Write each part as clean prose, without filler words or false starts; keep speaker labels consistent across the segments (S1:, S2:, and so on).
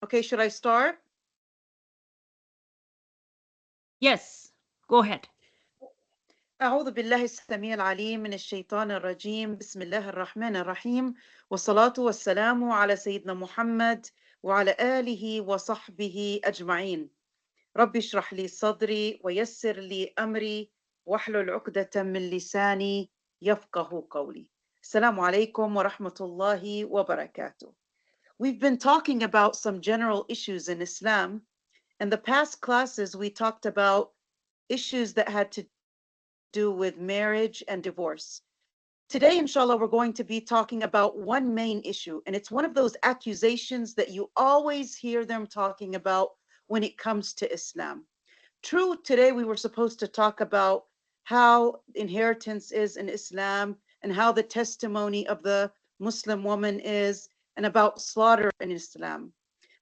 S1: Okay, should I start?
S2: Yes, go ahead.
S1: أعوذ بالله السميع العليم من الشيطان الرجيم بسم الله الرحمن الرحيم والصلاة والسلام على سيدنا محمد وعلى آله وصحبه أجمعين ربي اشرح لي صدري ويسر لي أمري واحلل عقدة من لساني يفقه قولي السلام عليكم ورحمة الله وبركاته. We've been talking about some general issues in Islam. In the past classes, we talked about issues that had to do with marriage and divorce. Today, inshallah, we're going to be talking about one main issue, and it's one of those accusations that you always hear them talking about when it comes to Islam. True, today we were supposed to talk about how inheritance is in Islam and how the testimony of the Muslim woman is and about slaughter in Islam.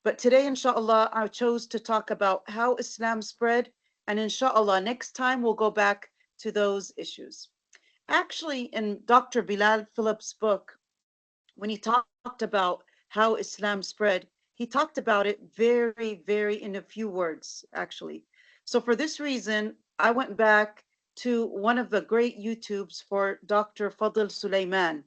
S1: But today, inshallah, I chose to talk about how Islam spread, and inshallah, next time we'll go back to those issues. Actually, in Dr. Bilal Phillips' book, when he talked about how Islam spread, he talked about it very in a few words, actually. So for this reason, I went back to one of the great YouTubes for Dr. Fadl Sulaiman,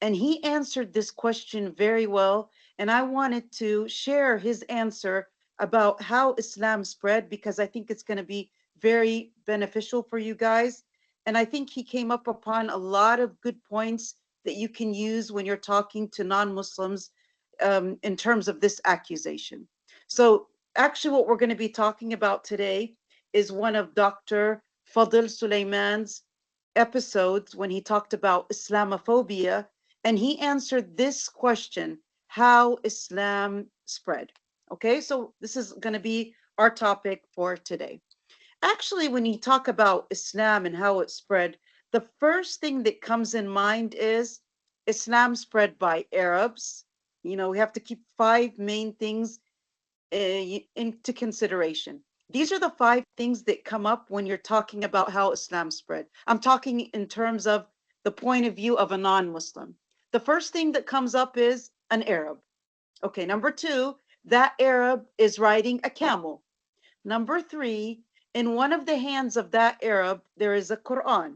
S1: and he answered this question very well. And I wanted to share his answer about how Islam spread because I think it's going to be very beneficial for you guys. And I think he came up upon a lot of good points that you can use when you're talking to non Muslims in terms of this accusation. So, actually, what we're going to be talking about today is one of Dr. Fadl Sulaiman's episodes when he talked about Islamophobia, and he answered this question: how Islam spread. Okay, so this is going to be our topic for today. Actually, when you talk about Islam and how it spread, the first thing that comes in mind is Islam spread by Arabs. You know, we have to keep five main things into consideration. These are the five things that come up when you're talking about how Islam spread. I'm talking in terms of the point of view of a non Muslim. The first thing that comes up is an Arab. Okay, number two, that Arab is riding a camel. Number three, in one of the hands of that Arab, there is a Quran.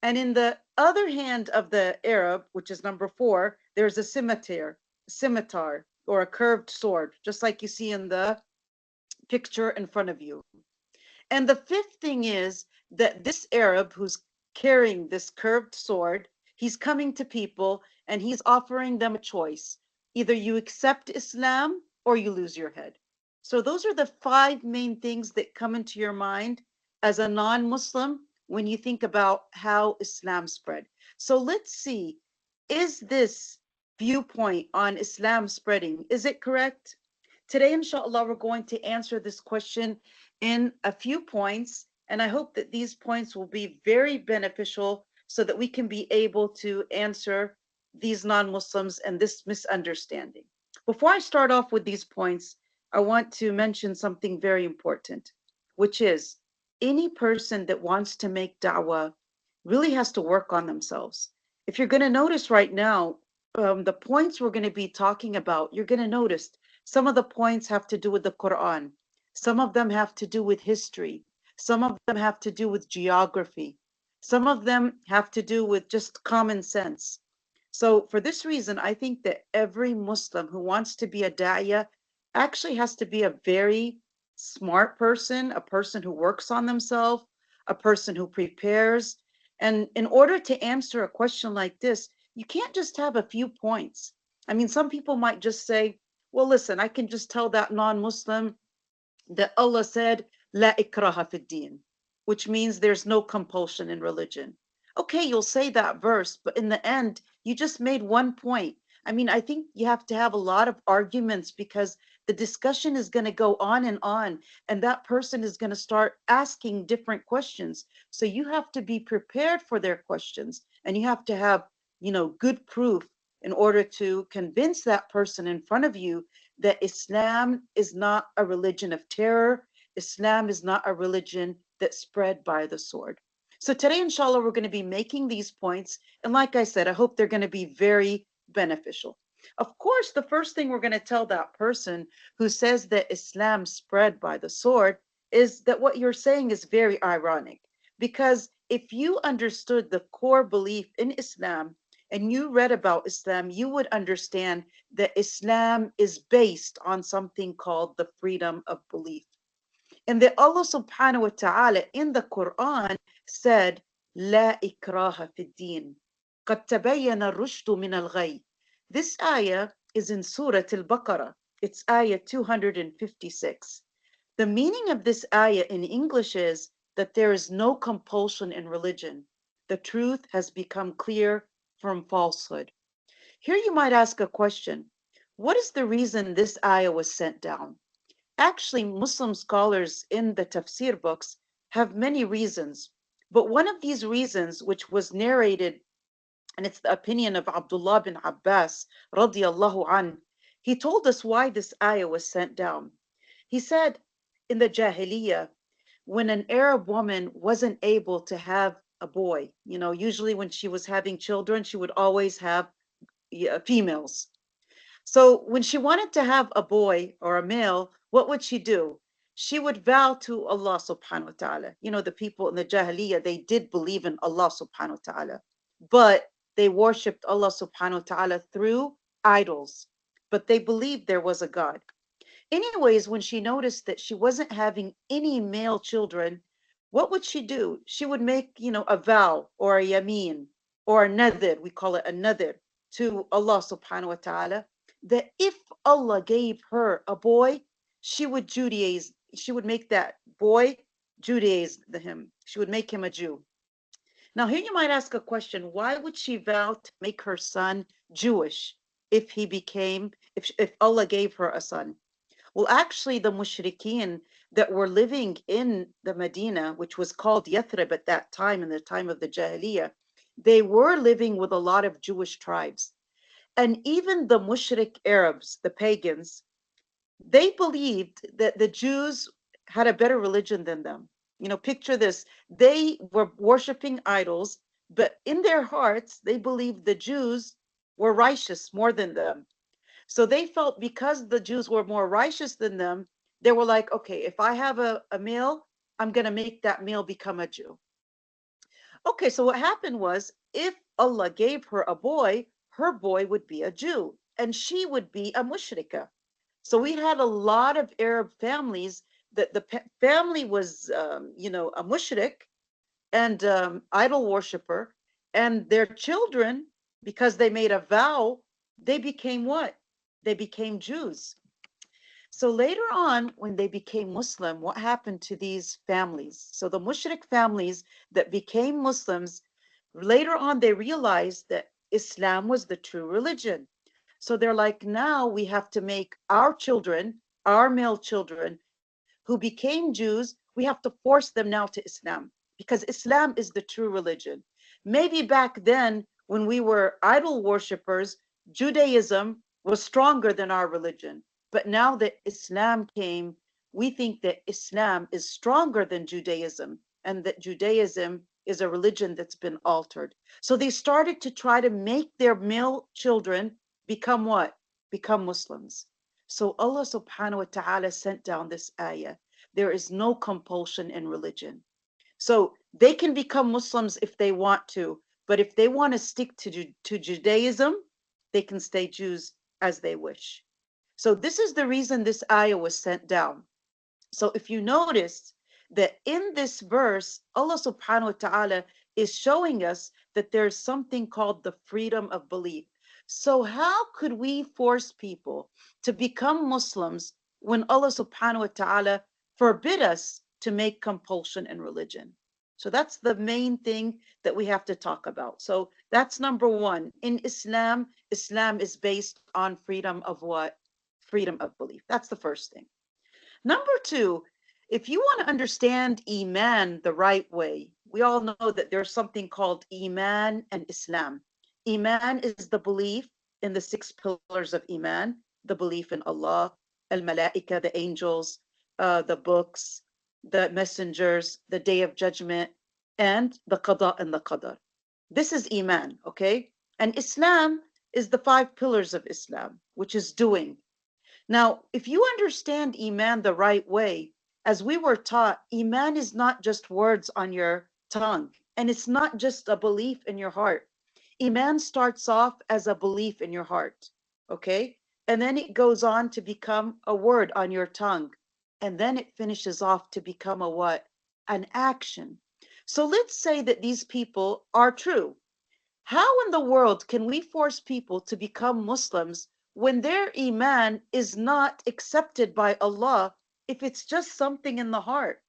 S1: And in the other hand of the Arab, which is number four, there's a scimitar or a curved sword, just like you see in the picture in front of you. And the fifth thing is that this Arab who's carrying this curved sword, he's coming to people and he's offering them a choice. Either you accept Islam or you lose your head. So those are the five main things that come into your mind as a non-Muslim when you think about how Islam spread. So let's see, is this viewpoint on Islam spreading, is it correct? Today, inshallah, we're going to answer this question in a few points, and I hope that these points will be very beneficial so that we can be able to answer these non-Muslims and this misunderstanding. Before I start off with these points, I want to mention something very important, which is any person that wants to make da'wah really has to work on themselves. If you're going to notice right now, the points we're going to be talking about, you're going to notice some of the points have to do with the Quran. Some of them have to do with history. Some of them have to do with geography. Some of them have to do with just common sense. So for this reason, I think that every Muslim who wants to be a da'iyah actually has to be a very smart person, a person who works on themselves, a person who prepares. And in order to answer a question like this, you can't just have a few points. I mean, some people might just say, well, listen, I can just tell that non-Muslim that Allah said, La ikraha fid din, which means there's no compulsion in religion. Okay, you'll say that verse, but in the end, you just made one point. I mean, I think you have to have a lot of arguments because the discussion is going to go on, and that person is going to start asking different questions. So you have to be prepared for their questions, and you have to have, good proof in order to convince that person in front of you that Islam is not a religion of terror. Islam is not a religion that spread by the sword. So today, inshallah, we're going to be making these points. And like I said, I hope they're going to be very beneficial. Of course, the first thing we're going to tell that person who says that Islam spread by the sword is that what you're saying is very ironic. Because if you understood the core belief in Islam and you read about Islam, you would understand that Islam is based on something called the freedom of belief. And that Allah subhanahu wa ta'ala in the Quran said, لا إكراه في الدين قد تبين الرشد من الغي. This ayah is in Surah Al-Baqarah. It's ayah 256. The meaning of this ayah in English is that there is no compulsion in religion. The truth has become clear from falsehood. Here you might ask a question. What is the reason this ayah was sent down? Actually, Muslim scholars in the tafsir books have many reasons, but one of these reasons, which was narrated, and it's the opinion of Abdullah bin Abbas, radiallahu an, he told us why this ayah was sent down. He said, in the Jahiliyyah, when an Arab woman wasn't able to have a boy, usually when she was having children, she would always have females. So when she wanted to have a boy or a male, what would she do? She would vow to Allah subhanahu wa ta'ala. The people in the Jahiliyyah, they did believe in Allah subhanahu wa ta'ala, but they worshipped Allah subhanahu wa ta'ala through idols, but they believed there was a God. Anyways, when she noticed that she wasn't having any male children, what would she do? She would make, a vow or a yameen or a nadhr, we call it a nadhr, to Allah subhanahu wa ta'ala, that if Allah gave her a boy, she would Judaize, she would make that boy Judaize him. She would make him a Jew. Now here you might ask a question, why would she vow to make her son Jewish if Allah gave her a son? Well, actually, the mushrikeen that were living in the Medina, which was called Yathrib at that time, in the time of the Jahiliyyah, they were living with a lot of Jewish tribes. And even the mushrik Arabs, the pagans, they believed that the Jews had a better religion than them. Picture this. They were worshiping idols, but in their hearts, they believed the Jews were righteous more than them. So they felt because the Jews were more righteous than them, they were like, okay, if I have a male, I'm going to make that male become a Jew. Okay, so what happened was, if Allah gave her a boy, her boy would be a Jew and she would be a mushrika. So we had a lot of Arab families that the family was, a mushrik and idol worshiper, and their children, because they made a vow, they became what? They became Jews. So later on, when they became Muslim, what happened to these families? So the mushrik families that became Muslims, later on, they realized that Islam was the true religion. So they're like, now we have to make our children, our male children who became Jews, we have to force them now to Islam, because Islam is the true religion. Maybe back then, when we were idol worshippers, Judaism was stronger than our religion. But now that Islam came, we think that Islam is stronger than Judaism, and that Judaism is a religion that's been altered. So they started to try to make their male children become what? Become Muslims. So Allah subhanahu wa ta'ala sent down this ayah. There is no compulsion in religion. So they can become Muslims if they want to, but if they want to stick to Judaism, they can stay Jews as they wish. So this is the reason this ayah was sent down. So if you notice that in this verse, Allah subhanahu wa ta'ala is showing us that there's something called the freedom of belief. So how could we force people to become Muslims when Allah subhanahu wa ta'ala forbid us to make compulsion in religion? So that's the main thing that we have to talk about. So that's number one. In Islam, Islam is based on freedom of what? Freedom of belief. That's the first thing. Number two, if you want to understand Iman the right way, we all know that there's something called Iman and Islam. Iman is the belief in the 6 pillars of Iman, the belief in Allah, al-Malaika, the angels, the books, the messengers, the day of judgment, and the Qada and the Qadar. This is Iman, okay? And Islam is the 5 pillars of Islam, which is doing. Now, if you understand Iman the right way, as we were taught, Iman is not just words on your tongue, and it's not just a belief in your heart. Iman starts off as a belief in your heart, okay? And then it goes on to become a word on your tongue. And then it finishes off to become a what? An action. So let's say that these people are true. How in the world can we force people to become Muslims when their Iman is not accepted by Allah if it's just something in the heart?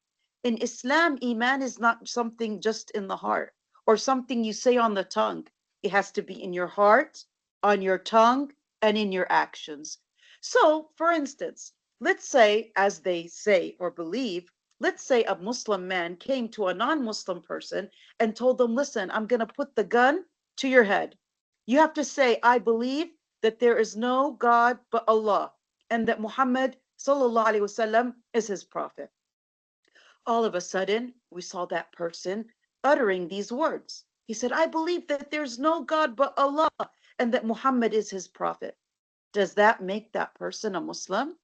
S1: In Islam, Iman is not something just in the heart or something you say on the tongue. It has to be in your heart, on your tongue, and in your actions. So, for instance, let's say, as they say or believe, let's say a Muslim man came to a non-Muslim person and told them, listen, I'm going to put the gun to your head. You have to say, I believe that there is no God but Allah and that Muhammad sallallahu alaihi wasallam is his prophet. All of a sudden, we saw that person uttering these words. He said, I believe that there's no God but Allah and that Muhammad is his prophet. Does that make that person a Muslim?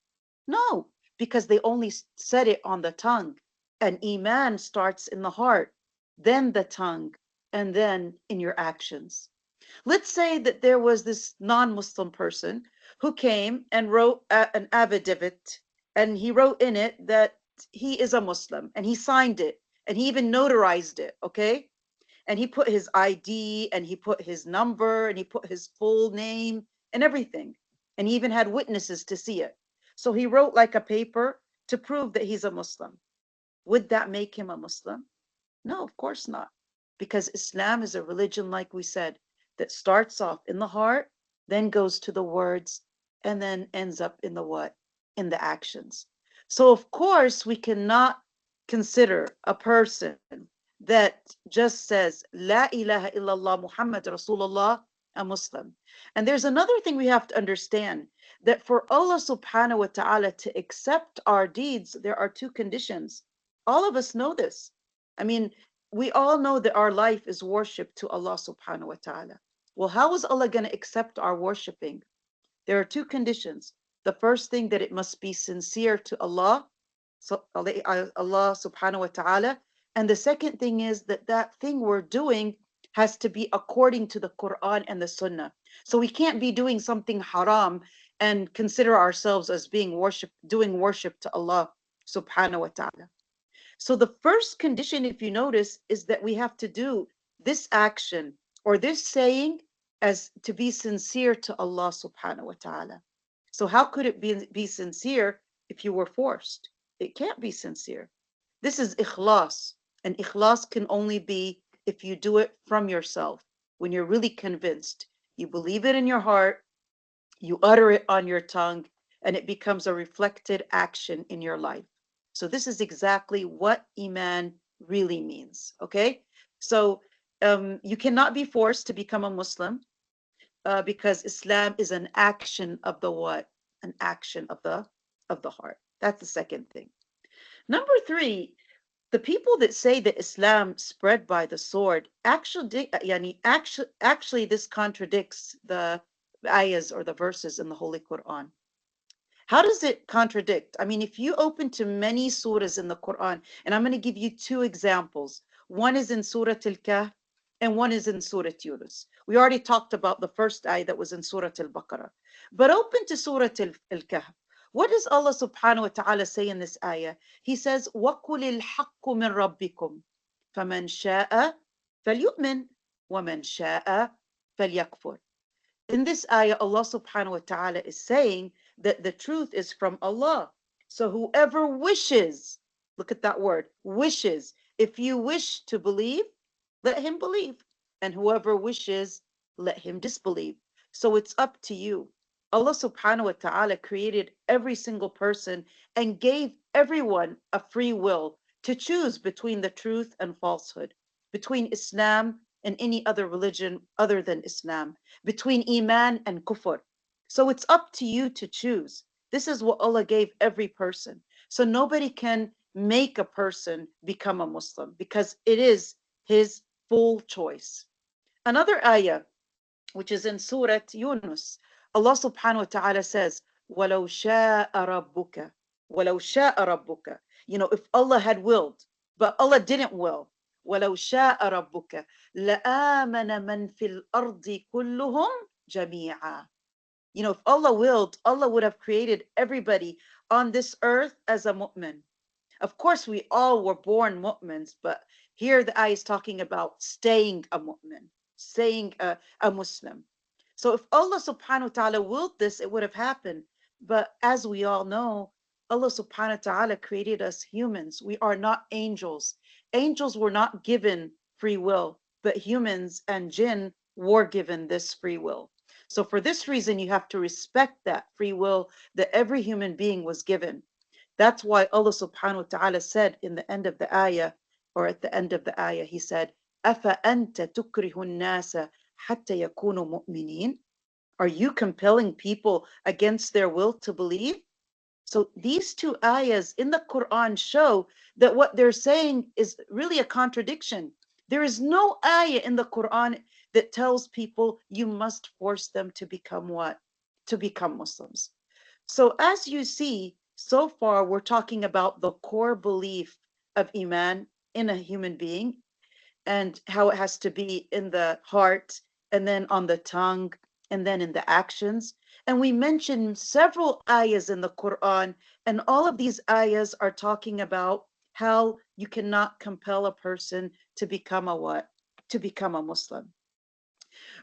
S1: No, because they only said it on the tongue. And Iman starts in the heart, then the tongue, and then in your actions. Let's say that there was this non-Muslim person who came and wrote an affidavit, and he wrote in it that he is a Muslim, and he signed it, and he even notarized it, okay? And he put his ID, and he put his number, and he put his full name, and everything. And he even had witnesses to see it. So he wrote like a paper to prove that he's a Muslim. Would that make him a Muslim? No, of course not. Because Islam is a religion, like we said, that starts off in the heart, then goes to the words, and then ends up in the what? In the actions. So of course we cannot consider a person that just says La ilaha illallah Muhammad Rasulullah a Muslim. And there's another thing we have to understand, that for Allah subhanahu wa ta'ala to accept our deeds, there are 2 conditions. All of us know this. I mean, we all know that our life is worship to Allah subhanahu wa ta'ala. Well, how is Allah going to accept our worshiping? There are 2 conditions. The first thing, that it must be sincere to Allah, so Allah subhanahu wa ta'ala. And the second thing is that that thing we're doing has to be according to the Quran and the Sunnah. So we can't be doing something haram and consider ourselves as being doing worship to Allah subhanahu wa ta'ala. So the first condition, if you notice, is that we have to do this action or this saying as to be sincere to Allah subhanahu wa ta'ala. So how could it be sincere if you were forced? It can't be sincere. This is ikhlas, and ikhlas can only be if you do it from yourself, when you're really convinced. You believe it in your heart, you utter it on your tongue, and it becomes a reflected action in your life. So this is exactly what Iman really means, okay? So you cannot be forced to become a Muslim because Islam is an action of the what? An action of the heart. That's the second thing. Number 3, the people that say that Islam spread by the sword, actually this contradicts the ayahs or the verses in the Holy Quran. How does it contradict? I mean, if you open to many surahs in the Quran, and I'm going to give you 2 examples. One is in Surah Al-Kahf and one is in Surah Yunus. We already talked about the first ayah that was in Surah Al-Baqarah. But open to Surah Al-Kahf. What does Allah subhanahu wa ta'ala say in this ayah? He says, وَقُلِ الْحَقُّ مِنْ رَبِّكُمْ فَمَنْ شَاءَ فَلْيُؤْمِنْ وَمَنْ شَاءَ فَلْيَكْفُرْ. In this ayah, Allah subhanahu wa ta'ala is saying that the truth is from Allah. So whoever wishes, look at that word, wishes. If you wish to believe, let him believe. And whoever wishes, let him disbelieve. So it's up to you. Allah subhanahu wa ta'ala created every single person and gave everyone a free will to choose between the truth and falsehood, between Islam and any other religion other than Islam, between Iman and Kufr. So it's up to you to choose. This is what Allah gave every person. So nobody can make a person become a Muslim because it is his full choice. Another ayah which is in Surah Yunus. Allah subhanahu wa ta'ala says, وَلَوْ شَاءَ رَبُّكَ وَلَوْ شَاءَ رَبُّكَ. If Allah had willed, but Allah didn't will. وَلَوْ شَاءَ رَبُّكَ لَآمَنَ مَنْ فِي الْأَرْضِ كُلُّهُمْ جَمِيعًا. If Allah willed, Allah would have created everybody on this earth as a mu'min. Of course, we all were born mu'mins, but here the ayah is talking about staying a mu'min, staying a Muslim. So if Allah subhanahu wa ta'ala willed this, it would have happened. But as we all know, Allah subhanahu wa ta'ala created us humans. We are not angels. Angels were not given free will, but humans and jinn were given this free will. So for this reason, you have to respect that free will that every human being was given. That's why Allah subhanahu wa ta'ala said in the end of the ayah, or at the end of the ayah, He said, أَفَأَنْتَ تُكْرِهُ النَّاسَ حَتَّى يَكُونُوا مُؤْمِنِينَ. Are you compelling people against their will to believe? So these two ayahs in the Quran show that what they're saying is really a contradiction. There is no ayah in the Quran that tells people you must force them to become what? To become Muslims. So as you see, so far we're talking about the core belief of Iman in a human being and how it has to be in the heart and then on the tongue and then in the actions. And we mentioned several ayahs in the Quran, and all of these ayahs are talking about how you cannot compel a person to become a what? To become a Muslim.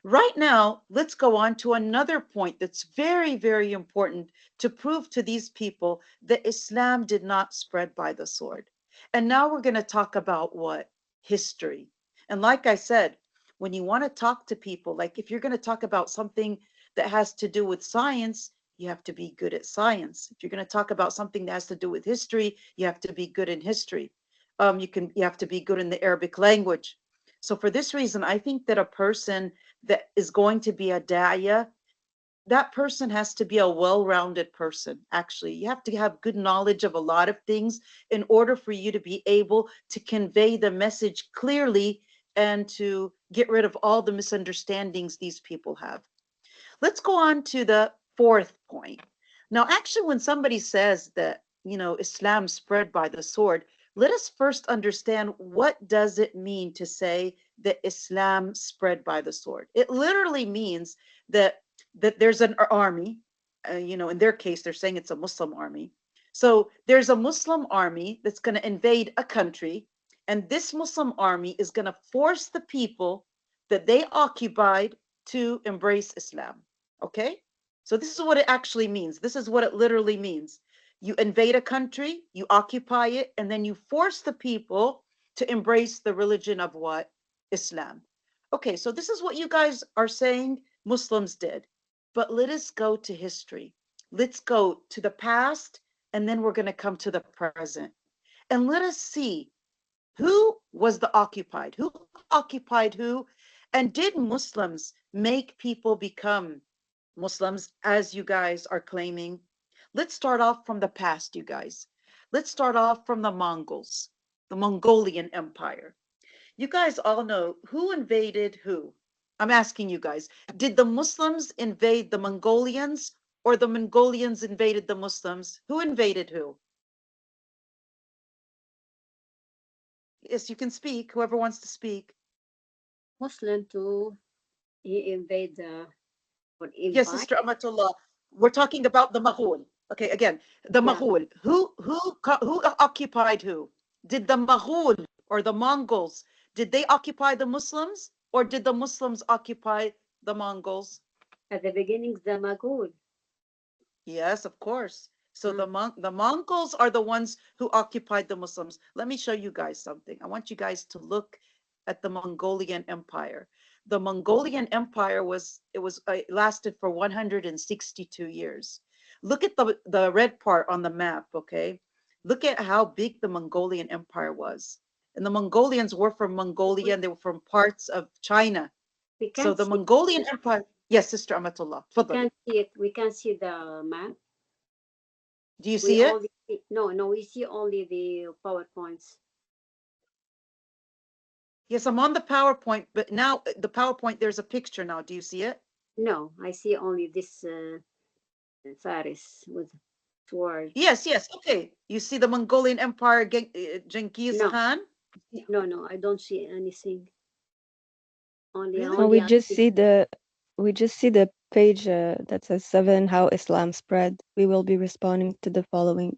S1: Right now, let's go on to another point that's very, very important to prove to these people that Islam did not spread by the sword. And now we're going to talk about what? History. And like I said, when you want to talk to people, like if you're going to talk about something that has to do with science, you have to be good at science. If you're going to talk about something that has to do with history, you have to be good in history. You have to be good in the Arabic language. So for this reason, I think that a person that is going to be a da'iyah, that person has to be a well-rounded person. Actually, you have to have good knowledge of a lot of things in order for you to be able to convey the message clearly and to get rid of all the misunderstandings these people have. Let's go on to the fourth point. Now, actually, when somebody says that, Islam spread by the sword, let us first understand what does it mean to say that Islam spread by the sword. It literally means that there's an army, in their case, they're saying it's a Muslim army. So there's a Muslim army that's going to invade a country, and this Muslim army is going to force the people that they occupied to embrace Islam. Okay? So this is what it actually means. This is what it literally means. You invade a country, you occupy it, and then you force the people to embrace the religion of what? Islam. Okay, so this is what you guys are saying Muslims did. But let us go to history. Let's go to the past, and then we're going to come to the present. And let us see who was the occupied, who occupied who, and did Muslims make people become Muslims as you guys are claiming? Let's start off from the past, you guys. Let's start off from the Mongols, the Mongolian Empire. You guys all know who invaded who. I'm asking you guys, did the Muslims invade the Mongolians or the Mongolians invaded the Muslims? Who invaded who? Yes, you can speak, whoever wants to speak.
S3: Muslim to he invade or
S1: Yes,
S3: invite.
S1: Sister Amatullah. We're talking about the Mughal. Okay, again, the
S3: Yeah.
S1: Mughal. Who occupied who? Did the Mughal or the Mongols, did they occupy the Muslims or did the Muslims occupy the Mongols?
S3: At the beginning, the Mughal.
S1: Yes, of course. So
S3: Mm.
S1: the Mongols are the ones who occupied the Muslims. Let me show you guys something. I want you guys to look at the Mongolian Empire. The Mongolian Empire it lasted for 162 years. Look at the red part on the map, okay? Look at how big the Mongolian Empire was. And the Mongolians were from Mongolia and they were from parts of China.
S3: We
S1: So
S3: can't
S1: the
S3: see.
S1: Mongolian Empire, yes, Sister Amatullah,
S3: We
S1: تفضلي.
S3: can't see it. We can't see the map.
S1: Do you
S3: We
S1: see it?
S3: only see, no. We see only the PowerPoints.
S1: Yes, I'm on the PowerPoint, but now the PowerPoint, there's a picture now. Do you see it?
S3: No, I see only this Faris with sword.
S1: Yes, yes. Okay. You see the Mongolian Empire, Genghis
S3: No.
S1: Khan?
S3: No, I don't see anything. Only
S1: Really?
S4: No,
S3: only
S4: we just see the page that says 7, how Islam spread. We will be responding to the following.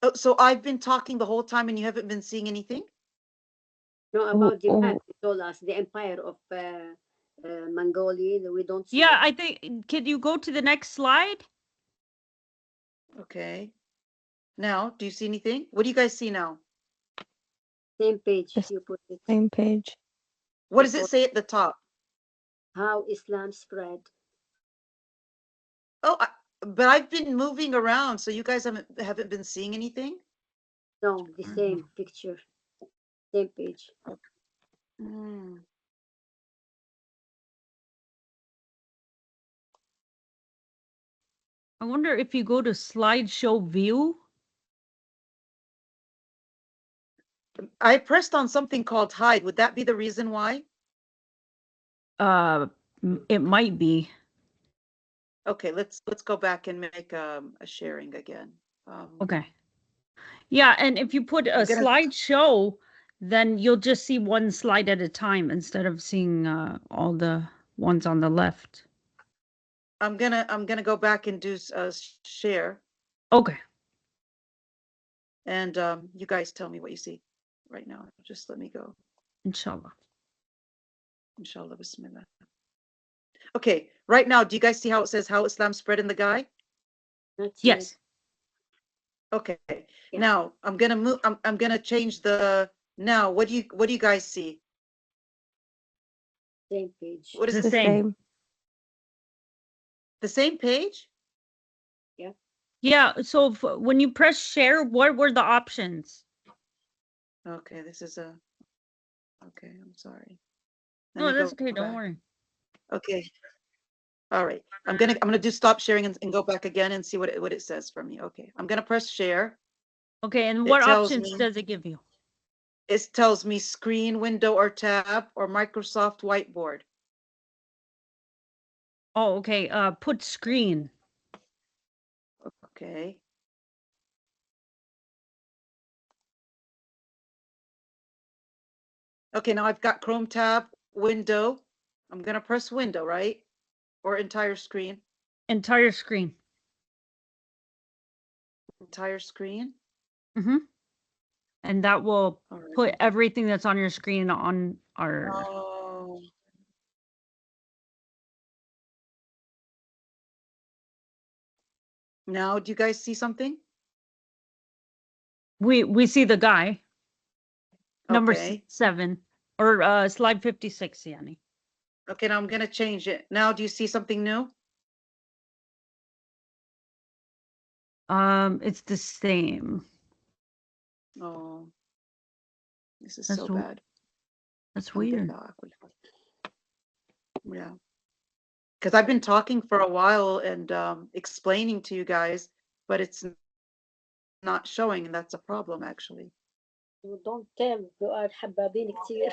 S1: Oh, so I've been talking the whole time and you haven't been seeing anything?
S3: No, about the
S4: Oh,
S3: map. You told us the empire of Mongolia. We don't see.
S2: Yeah,
S3: it.
S2: I think, can you go to the next slide?
S1: Okay. Now, do you see anything? What do you guys see now?
S3: Same page
S4: Yes.
S3: you put it.
S4: same page.
S1: What does it say at the top?
S3: How Islam spread.
S1: Oh, but I've been moving around, so you guys haven't been seeing anything?
S3: No, the same picture. Same page.
S1: Hmm.
S2: I wonder if you go to slideshow view.
S1: I pressed on something called hide. Would that be the reason why?
S2: It might be.
S1: Okay, let's go back and make a sharing again.
S2: Okay. Yeah, and if you put a
S1: I'm gonna-
S2: slideshow, then you'll just see one slide at a time instead of seeing all the ones on the left.
S1: I'm gonna go back and do share,
S2: Okay.
S1: and you guys tell me what you see right now. Just let me go.
S2: Inshallah.
S1: Inshallah, bismillah. Okay, right now, do you guys see how it says how Islam spread in the guy?
S3: Not yet.
S2: Yes.
S1: Okay.
S3: Yeah.
S1: Now I'm gonna move. I'm gonna change the. Now, what do you guys see?
S3: Same page.
S1: What is
S2: The
S4: The
S1: it?
S4: same.
S1: The same page?
S2: Yeah, so when you press share, what were the options?
S1: Okay, this is a. Okay, I'm sorry. Let
S2: No,
S1: me
S2: that's
S1: go
S2: okay. Don't
S1: back.
S2: worry.
S1: Okay. All right. I'm gonna do stop sharing and go back again and see what it says for me. Okay. I'm gonna press share.
S2: Okay, and
S1: It
S2: what
S1: tells
S2: options
S1: me-
S2: does it give you?
S1: It tells me screen, window, or tab, or Microsoft Whiteboard.
S2: Oh, okay. Put screen.
S1: Okay. Okay, now I've got Chrome tab, window. I'm gonna press window, right? Or entire screen.
S2: Entire screen.
S1: Entire screen.
S2: Mm-hmm. And that will
S1: All right.
S2: put everything that's on your screen on our.
S1: Oh. Now, do you guys see something?
S2: We see the guy. Number
S1: Okay.
S2: 7 or slide 56, Yani.
S1: Okay, now I'm gonna change it. Now, do you see something new?
S2: It's the same.
S1: Oh, this is
S2: That's
S1: so
S2: w-
S1: bad.
S2: That's weird.
S1: Yeah. Because I've been talking for a while and explaining to you guys, but it's not showing, and that's a problem actually.
S3: You don't tell. You are حبابين كتير.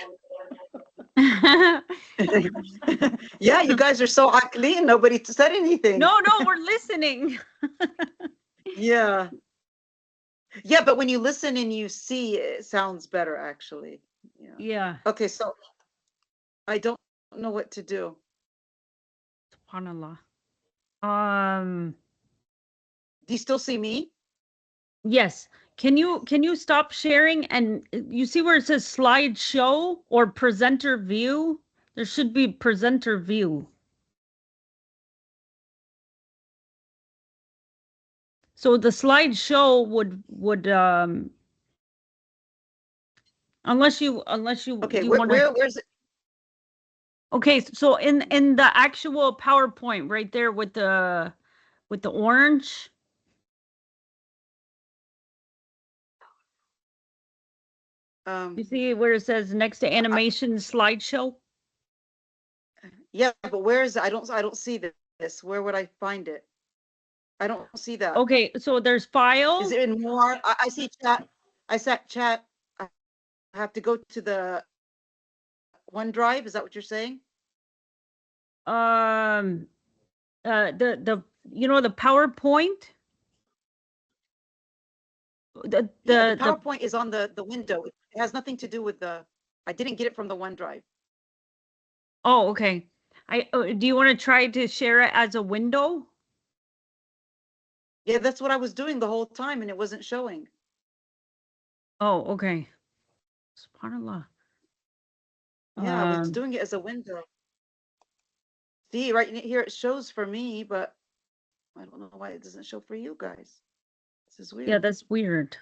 S1: Yeah, you guys are so clean. Nobody said anything.
S2: No, we're listening.
S1: Yeah. Yeah, but when you listen and you see, it sounds better actually. Yeah.
S2: Yeah.
S1: Okay, so I don't know what to do.
S2: SubhanAllah.
S1: Do you still see me?
S2: Yes. Can you stop sharing and you see where it says slideshow or presenter view? There should be presenter view. So the slideshow would unless you
S1: Okay,
S2: you want to.
S1: where's it?
S2: Okay, so in the actual PowerPoint right there with the orange. You see where it says next to animation slideshow?
S1: Yeah, but where is it? I don't see this. Where would I find it? I don't see that.
S2: Okay, so there's file.
S1: Is it in more? I see chat. I said chat. I have to go to the OneDrive? Is that what you're saying?
S2: The the PowerPoint. The
S1: PowerPoint is on the window. It has nothing to do with the. I didn't get it from the OneDrive.
S2: Oh, okay. Do you want to try to share it as a window?
S1: Yeah, that's what I was doing the whole time, and it wasn't showing.
S2: Oh, okay. SubhanAllah.
S1: Yeah, I was doing it as a window. See, right here it shows for me, but I don't know why it doesn't show for you guys. This is weird.
S2: Yeah, that's weird.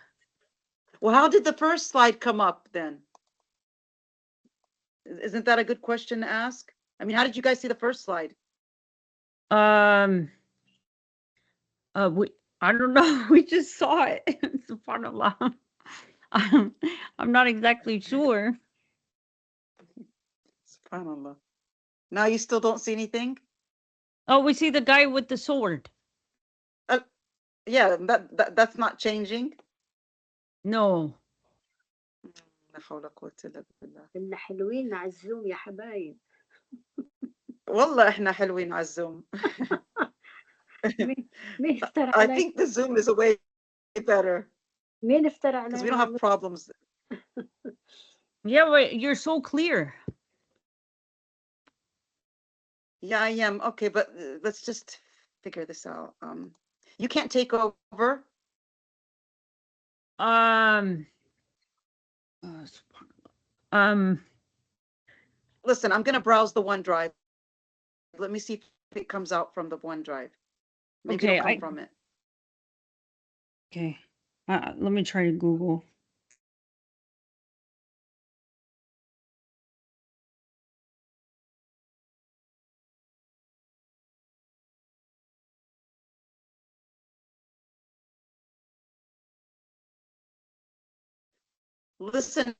S1: Well, how did the first slide come up then? Isn't that a good question to ask? I mean, how did you guys see the first slide?
S2: I don't know. We just saw it. SubhanAllah. I'm not exactly sure.
S1: SubhanAllah. Now you still don't see anything?
S2: Oh, we see the guy with the sword.
S1: Yeah, that's not changing.
S2: No.
S1: لا حول ولا قوة إلا بالله.
S3: إحنا حلوين على الزوم يا حبايب.
S1: والله إحنا حلوين على الزوم.
S3: مين افترى
S1: I
S3: علي؟
S1: think the Zoom is a way better
S3: مين افترى
S1: because we
S3: علي؟
S1: don't have problems.
S2: Yeah, wait, you're so clear.
S1: Yeah, I am. Okay, but let's just figure this out. You can't take over. Listen, I'm gonna browse the OneDrive. Let me see if it comes out from the OneDrive. Maybe
S2: Okay,
S1: it'll come from it.
S2: Okay. Let me try to Google.
S1: Listen,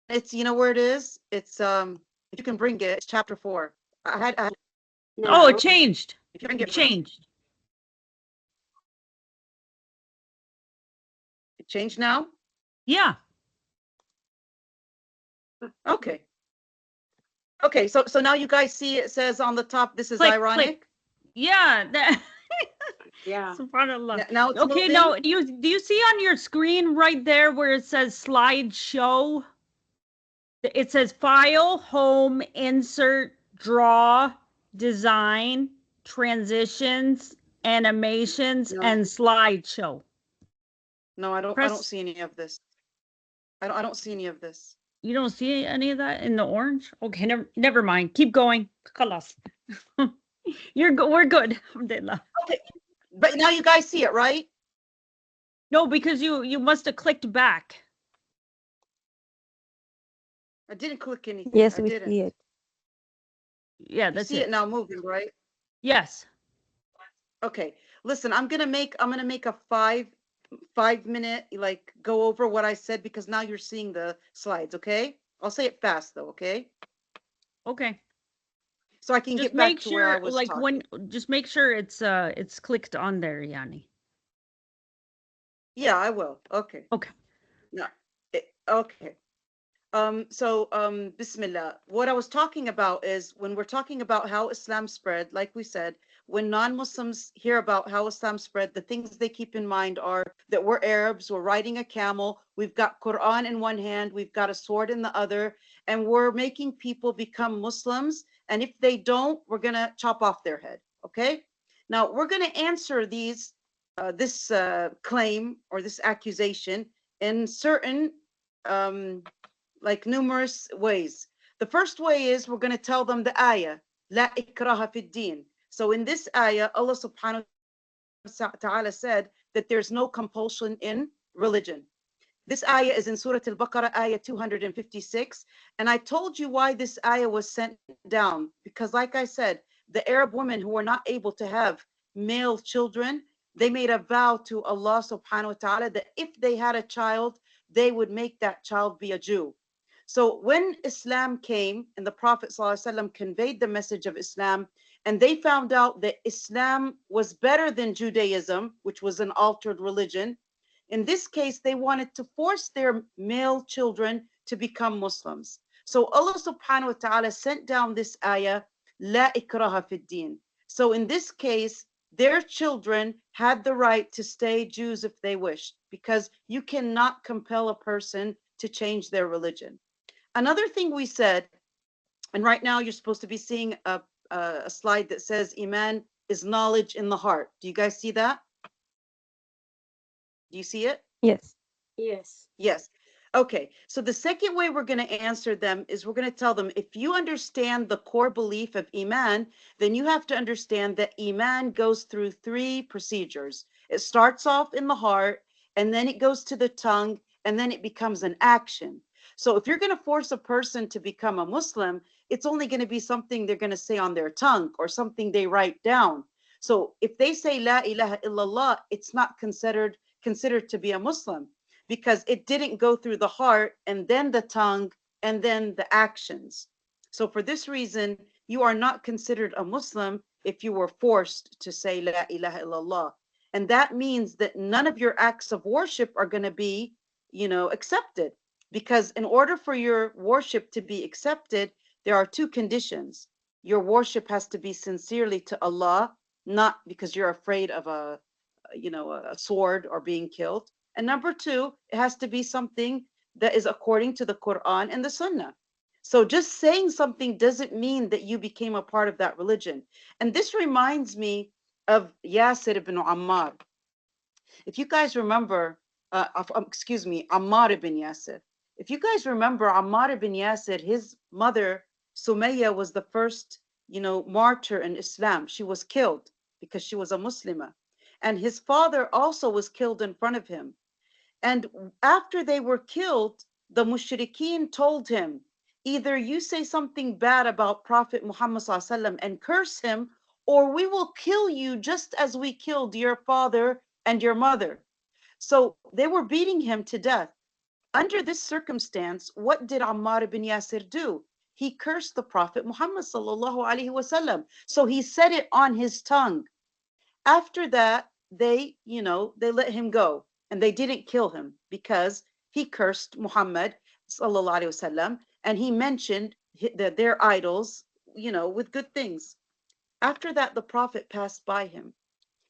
S1: it's you know where it is. It's if you can bring it, it's chapter 4. I
S2: Oh, it changed.
S1: if you can
S2: It
S1: get
S2: changed.
S1: it changed now.
S2: Yeah.
S1: Okay. Okay, so now you guys see it says on the top, this is
S2: Click,
S1: ironic.
S2: click. Yeah.
S3: Yeah.
S2: SubhanAllah.
S1: Now it's
S2: Okay,
S1: moving.
S2: now do you see on your screen right there where it says slideshow? It says file, home, insert, draw, design, transitions, animations,
S1: No.
S2: and slideshow.
S1: No, I don't
S2: Press-
S1: see any of this. I don't see any of this.
S2: You don't see any of that in the orange? Okay, never mind. Keep going. Khalas. We're good. Alhamdulillah.
S1: Okay. But now you guys see it, right?
S2: No, because you must have clicked back.
S1: I didn't click anything.
S4: Yes,
S1: I
S4: we
S1: didn't.
S4: see it.
S2: Yeah,
S1: You
S2: that's
S1: see
S2: it.
S1: it now moving, right?
S2: Yes.
S1: Okay. Listen, I'm gonna make a 5-minute like go over what I said because now you're seeing the slides, okay? I'll say it fast though, okay?
S2: Okay.
S1: So I can
S2: Just
S1: get back
S2: make
S1: to where I
S2: sure,
S1: was
S2: like
S1: talking.
S2: just make sure it's clicked on there, Yani.
S1: Yeah, I will. Okay.
S2: Okay.
S1: No. Okay. Bismillah. What I was talking about is when we're talking about how Islam spread, like we said, when non-Muslims hear about how Islam spread, the things they keep in mind are that we're Arabs, we're riding a camel, we've got Quran in one hand, we've got a sword in the other, and we're making people become Muslims. And if they don't, we're gonna chop off their head. Okay. Now we're gonna answer this claim or this accusation in certain like numerous ways. The first way is we're going to tell them the ayah, La ikraha fid din. So in this ayah, Allah subhanahu wa ta'ala said that there's no compulsion in religion. This ayah is in Surah Al-Baqarah, ayah 256. And I told you why this ayah was sent down. Because like I said, the Arab women who were not able to have male children, they made a vow to Allah subhanahu wa ta'ala that if they had a child, they would make that child be a Jew. So when Islam came and the Prophet ﷺ conveyed the message of Islam, and they found out that Islam was better than Judaism, which was an altered religion, In this case, they wanted to force their male children to become Muslims. So Allah subhanahu wa ta'ala sent down this ayah, La ikraha fid din. So in this case, their children had the right to stay Jews if they wished, because you cannot compel a person to change their religion. Another thing we said, and right now you're supposed to be seeing a slide that says Iman is knowledge in the heart. Do you guys see that? Do you see it?
S4: Yes.
S3: Yes.
S1: Yes. Okay. So the second way we're going to answer them is we're going to tell them, if you understand the core belief of Iman, then you have to understand that Iman goes through 3 procedures. It starts off in the heart, and then it goes to the tongue, and then it becomes an action. So if you're going to force a person to become a Muslim, it's only going to be something they're going to say on their tongue or something they write down. So if they say La ilaha illallah, it's not considered to be a Muslim, because it didn't go through the heart and then the tongue and then the actions. So for this reason, you are not considered a Muslim if you were forced to say La ilaha illallah. And that means that none of your acts of worship are going to be, accepted. Because in order for your worship to be accepted, there are 2 conditions. Your worship has to be sincerely to Allah, not because you're afraid of a sword or being killed. And number 2, it has to be something that is according to the Quran and the Sunnah. So just saying something doesn't mean that you became a part of that religion. And this reminds me of Yasir ibn Ammar. If you guys remember, Ammar ibn Yasir. If you guys remember Ammar ibn Yasir, his mother, Sumayya, was the first, martyr in Islam. She was killed because she was a muslimah. And his father also was killed in front of him. And after they were killed, the mushrikeen told him, either you say something bad about Prophet Muhammad ﷺ and curse him, or we will kill you just as we killed your father and your mother. So they were beating him to death. Under this circumstance, what did Ammar ibn Yasir do? He cursed the Prophet Muhammad ﷺ. So he said it on his tongue. After that, they let him go, and they didn't kill him because he cursed Muhammad sallallahu alaihi wasallam, and he mentioned their idols, with good things. After that, the Prophet passed by him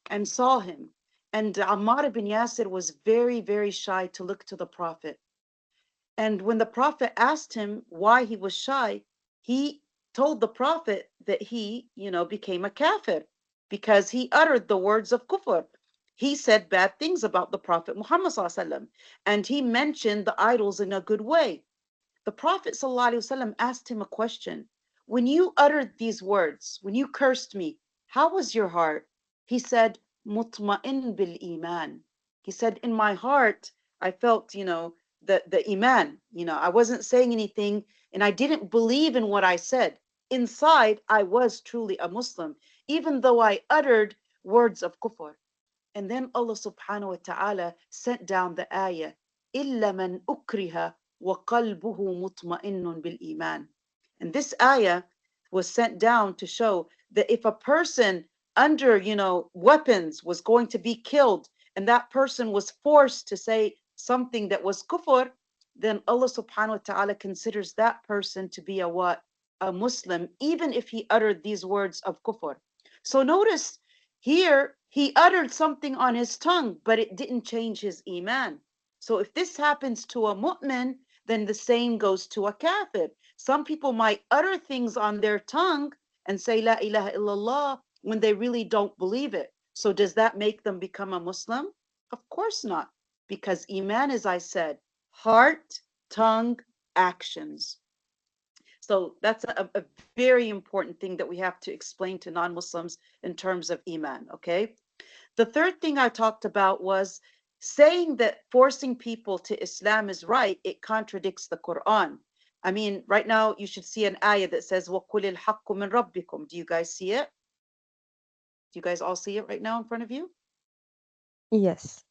S1: and saw him, and Ammar ibn Yasir was very, very shy to look to the Prophet. And when the Prophet asked him why he was shy, he told the Prophet that he, became a kafir because he uttered the words of kufr. He said bad things about the Prophet Muhammad ﷺ, and he mentioned the idols in a good way. The Prophet ﷺ asked him a question. When you uttered these words, when you cursed me, how was your heart? He said, mutma'in bil iman. He said, in my heart, I felt, the iman, I wasn't saying anything, and I didn't believe in what I said. Inside, I was truly a Muslim, even though I uttered words of kufr. And then Allah subhanahu wa ta'ala sent down the ayah, إِلَّا مَنْ أُكْرِهَ وَقَلْبُهُ مُطْمَئِنٌ بِالْإِيمَانِ. And this ayah was sent down to show that if a person under, weapons was going to be killed, and that person was forced to say something that was kufr, then Allah subhanahu wa ta'ala considers that person to be a Muslim, even if he uttered these words of kufr. So notice here, he uttered something on his tongue, but it didn't change his iman. So if this happens to a mu'min, then the same goes to a kafir. Some people might utter things on their tongue and say La ilaha illallah when they really don't believe it. So does that make them become a Muslim? Of course not, because iman, as I said, heart, tongue, actions. So that's a very important thing that we have to explain to non-Muslims in terms of iman, okay? The third thing I talked about was saying that forcing people to Islam is right. It contradicts the Quran. I mean, right now you should see an ayah that says, وَقُلِ الْحَقُّ مِنْ رَبِّكُمْ. Do you guys see it? Do you guys all see it right now in front of you?
S4: Yes.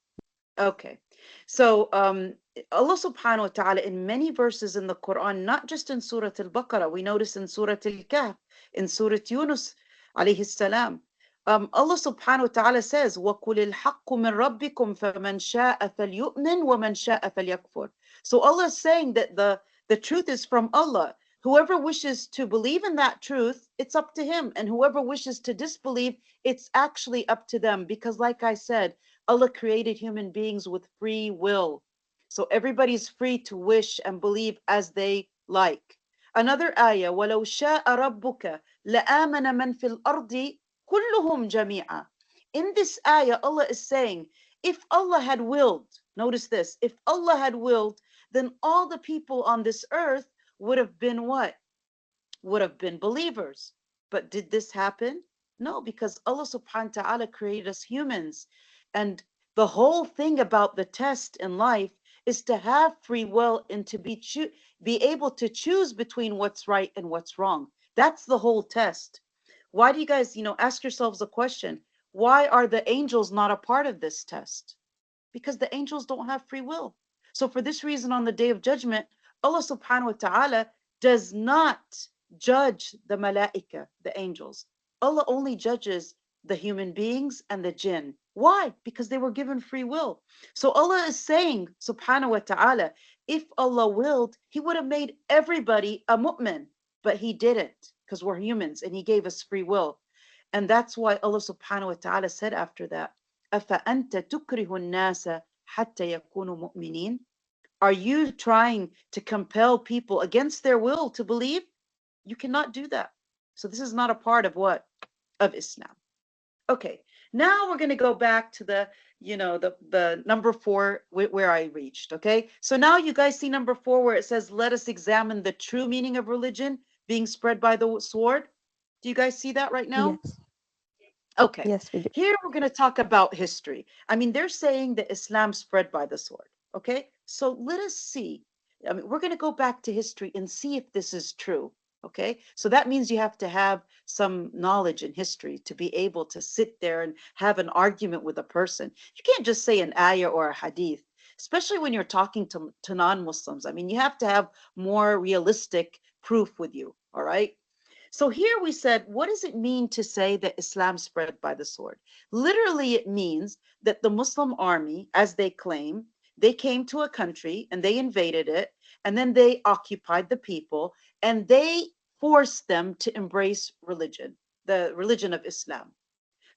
S1: Okay. So Allah subhanahu wa ta'ala in many verses in the Quran, not just in Surah Al-Baqarah, we notice in Surah Al-Kahf, in Surah Yunus alayhi salam, Allah subhanahu wa ta'ala says, وَقُلِ الْحَقُّ مِنْ رَبِّكُمْ فَمَنْ شَاءَ فَلْيُؤْمِنْ وَمَنْ شَاءَ فَلْيَكْفُرْ. So Allah is saying that the truth is from Allah. Whoever wishes to believe in that truth, it's up to him. And whoever wishes to disbelieve, it's actually up to them. Because like I said, Allah created human beings with free will. So everybody's free to wish and believe as they like. Another ayah, وَلَوْ شَاءَ رَبُّكَ لَآمَنَ مَنْ فِي الْأَرْضِ كُلُّهُمْ جَمِيعًا. In this ayah, Allah is saying, if Allah had willed, notice this, if Allah had willed, then all the people on this earth would have been what? Would have been believers. But did this happen? No, because Allah subhanahu wa ta'ala created us humans. And the whole thing about the test in life is to have free will and to be able to choose between what's right and what's wrong. That's the whole test. Why do you guys, ask yourselves a question? Why are the angels not a part of this test? Because the angels don't have free will. So for this reason, on the day of judgment, Allah subhanahu wa ta'ala does not judge the malaika, the angels. Allah only judges the human beings and the jinn. Why? Because they were given free will. So Allah is saying, subhanahu wa ta'ala, if Allah willed, He would have made everybody a mu'min, but He didn't, because we're humans and He gave us free will. And that's why Allah subhanahu wa ta'ala said after that, أَفَأَنْتَ تُكْرِهُ النَّاسَ حَتَّى يَكُونُوا مُؤْمِنِينَ? Are you trying to compel people against their will to believe? You cannot do that. So this is not a part of what? Of Islam. Okay, now we're going to go back to the number 4 where I reached. Okay, so now you guys see number 4 where it says, let us examine the true meaning of religion being spread by the sword. Do you guys see that right now?
S4: Yes.
S1: Okay.
S4: Yes, we do.
S1: Here we're going to talk about history. I mean, they're saying that Islam spread by the sword. Okay, so let us see. I mean, we're going to go back to history and see if this is true. Okay, so that means you have to have some knowledge in history to be able to sit there and have an argument with a person. You can't just say an ayah or a hadith, especially when you're talking to non-Muslims. I mean, you have to have more realistic proof with you. All right. So here we said, what does it mean to say that Islam spread by the sword? Literally, it means that the Muslim army, as they claim, they came to a country and they invaded it, and then they occupied the people, and they forced them to embrace religion, the religion of Islam.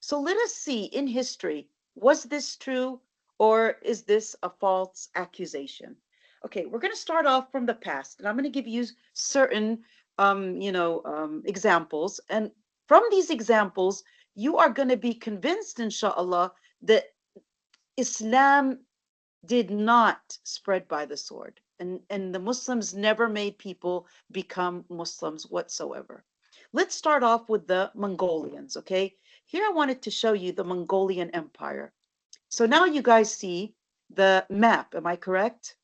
S1: So let us see in history, was this true or is this a false accusation? Okay, we're going to start off from the past, and I'm going to give you certain examples. And from these examples, you are going to be convinced, inshallah, that Islam did not spread by the sword. And the Muslims never made people become Muslims whatsoever. Let's start off with the Mongolians, okay? Here I wanted to show you the Mongolian Empire. So now you guys see the map, am I correct?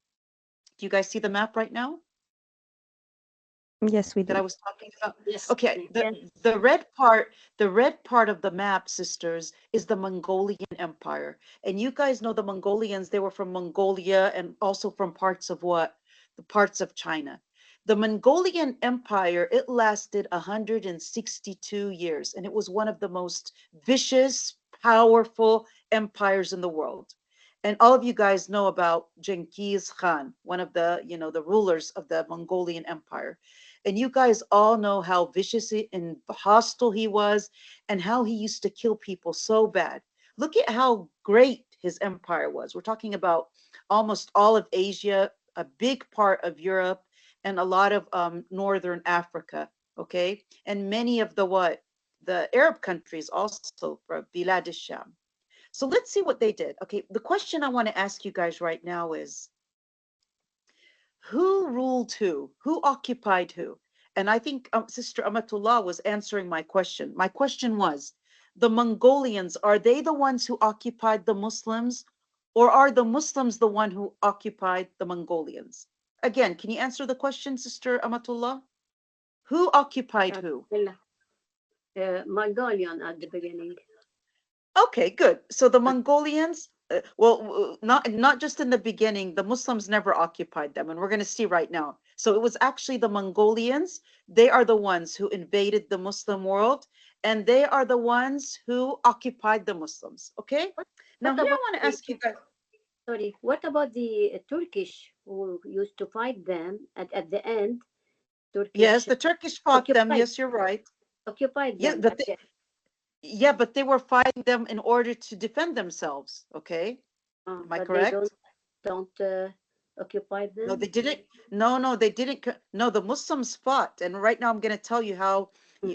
S1: Do you guys see the map right now?
S4: Yes, we
S1: That I
S4: do.
S1: was talking about?
S3: Yes.
S1: Okay,
S3: Yes.
S1: the red part of the map, sisters, is the Mongolian Empire. And you guys know the Mongolians, they were from Mongolia and also from parts of what? The parts of China. The Mongolian Empire, it lasted 162 years, and it was one of the most vicious, powerful empires in the world. And all of you guys know about Genghis Khan, one of the, the rulers of the Mongolian Empire. And you guys all know how vicious and hostile he was and how he used to kill people so bad. Look at how great his empire was. We're talking about almost all of Asia, a big part of Europe, and a lot of northern Africa, okay? And many of the Arab countries also, from Bilad al-Sham. So let's see what they did. Okay, the question I want to ask you guys right now is, who ruled who? Who occupied who? And I think Sister Amatullah was answering my question. My question was, the Mongolians, are they the ones who occupied the Muslims, or are the Muslims the one who occupied the Mongolians? Again, can you answer the question, Sister Amatullah? Who occupied who?
S3: Mongolian at the beginning.
S1: Okay, good. So the Mongolians, not just in the beginning, the Muslims never occupied them, and we're going to see right now. So it was actually the Mongolians. They are the ones who invaded the Muslim world, and they are the ones who occupied the Muslims. Okay. Now here I want to ask you guys.
S3: Sorry, what about the Turkish who used to fight them at the end? Turkish.
S1: Yes, the Turkish fought them.
S3: occupied-
S1: Yes, you're right.
S3: Occupied
S1: Yeah,
S3: them.
S1: but but they were fighting them in order to defend themselves. Okay. Am I
S3: but
S1: correct?
S3: they don't occupy them.
S1: No, they didn't. No, they didn't. No, the Muslims fought, and right now I'm going to tell you how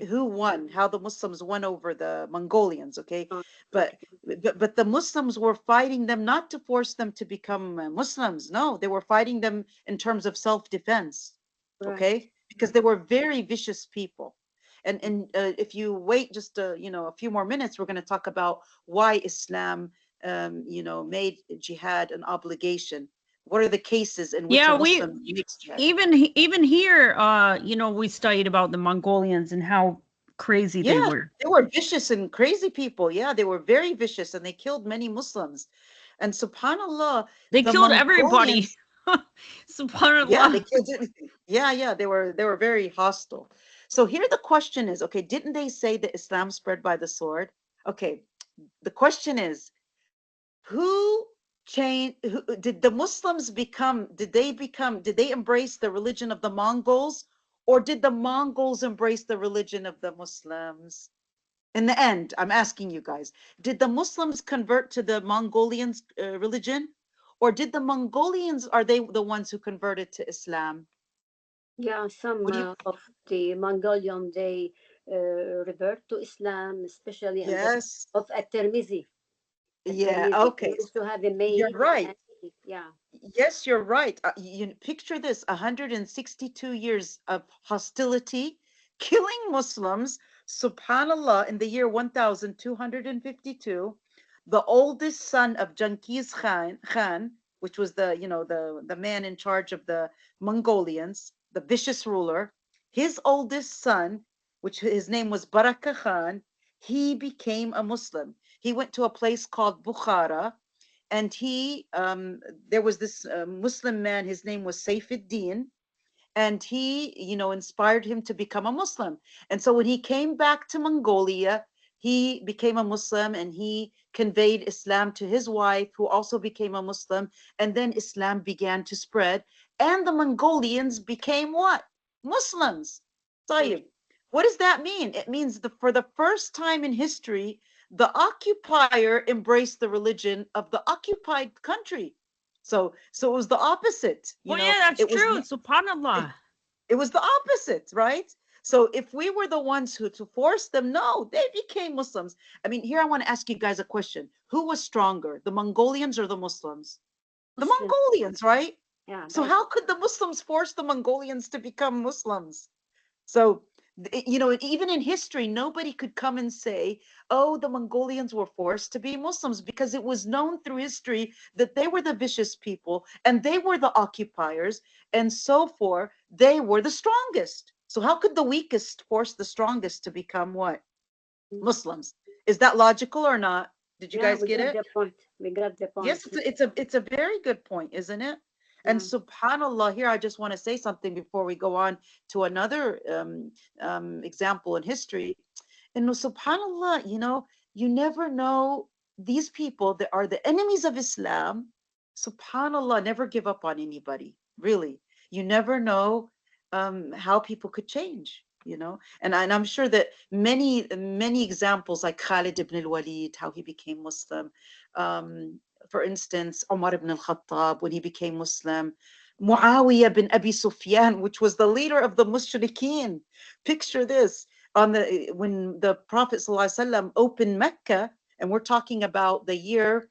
S1: who won, how the Muslims won over the Mongolians. Okay, but the Muslims were fighting them not to force them to become Muslims. No, they were fighting them in terms of self-defense.
S3: Right.
S1: Okay, because they were very vicious people. And if you wait just a few more minutes, we're going to talk about why Islam made jihad an obligation. What are the cases in which a Muslim makes jihad?
S2: Even here, we studied about the Mongolians and how crazy they were.
S1: They were vicious and crazy people. Yeah, they were very vicious, and they killed many Muslims. And subhanallah,
S2: they killed everybody. Subhanallah.
S1: Yeah, they killed everything. Yeah, they were very hostile. So here the question is, okay, didn't they say that Islam spread by the sword? Okay, the question is, did the Muslims did they embrace the religion of the Mongols, or did the Mongols embrace the religion of the Muslims? In the end, I'm asking you guys, did the Muslims convert to the Mongolians' religion, or did the Mongolians, are they the ones who converted to Islam?
S3: Yeah, some of the Mongolian, they revert to Islam, especially of At-Tirmizi.
S1: Yeah, okay.
S3: Used to have a maid.
S1: You're right.
S3: Yeah.
S1: Yes, you're right. You picture this, 162 years of hostility, killing Muslims. Subhanallah, in the year 1252, the oldest son of Genghis Khan, which was the man in charge of the Mongolians, the vicious ruler, his oldest son, which his name was Baraka Khan, he became a Muslim. He went to a place called Bukhara, and there was this Muslim man, his name was Saifuddin, and he inspired him to become a Muslim. And so when he came back to Mongolia, he became a Muslim, and he conveyed Islam to his wife, who also became a Muslim, and then Islam began to spread, and the Mongolians became what? Muslims. Tayyib. What does that mean? It means for the first time in history, the occupier embraced the religion of the occupied country. So it was the opposite.
S2: That's true. Subhanallah.
S1: It was the opposite, right? So if we were the ones to force them, no, they became Muslims. I mean, here I want to ask you guys a question. Who was stronger, the Mongolians or the Muslims? The Mongolians, right?
S3: Yeah.
S1: So how could the Muslims force the Mongolians to become Muslims? So, even in history, nobody could come and say, oh, the Mongolians were forced to be Muslims, because it was known through history that they were the vicious people, and they were the occupiers, and so forth. They were the strongest. So how could the weakest force the strongest to become what? Muslims. Is that logical or not? Did you guys get it?
S3: We got the point.
S1: Yes, it's a very good point, isn't it? And subhanallah, here I just want to say something before we go on to another example in history. And subhanallah, you never know, these people that are the enemies of Islam, subhanallah, never give up on anybody. Really, you never know how people could change. And I'm sure that many examples, like Khalid ibn al-Walid, how he became Muslim. For instance, Umar ibn al-Khattab, when he became Muslim. Muawiyah bin Abi Sufyan, which was the leader of the Mushrikeen. Picture this, when the Prophet ﷺ opened Mecca, and we're talking about the year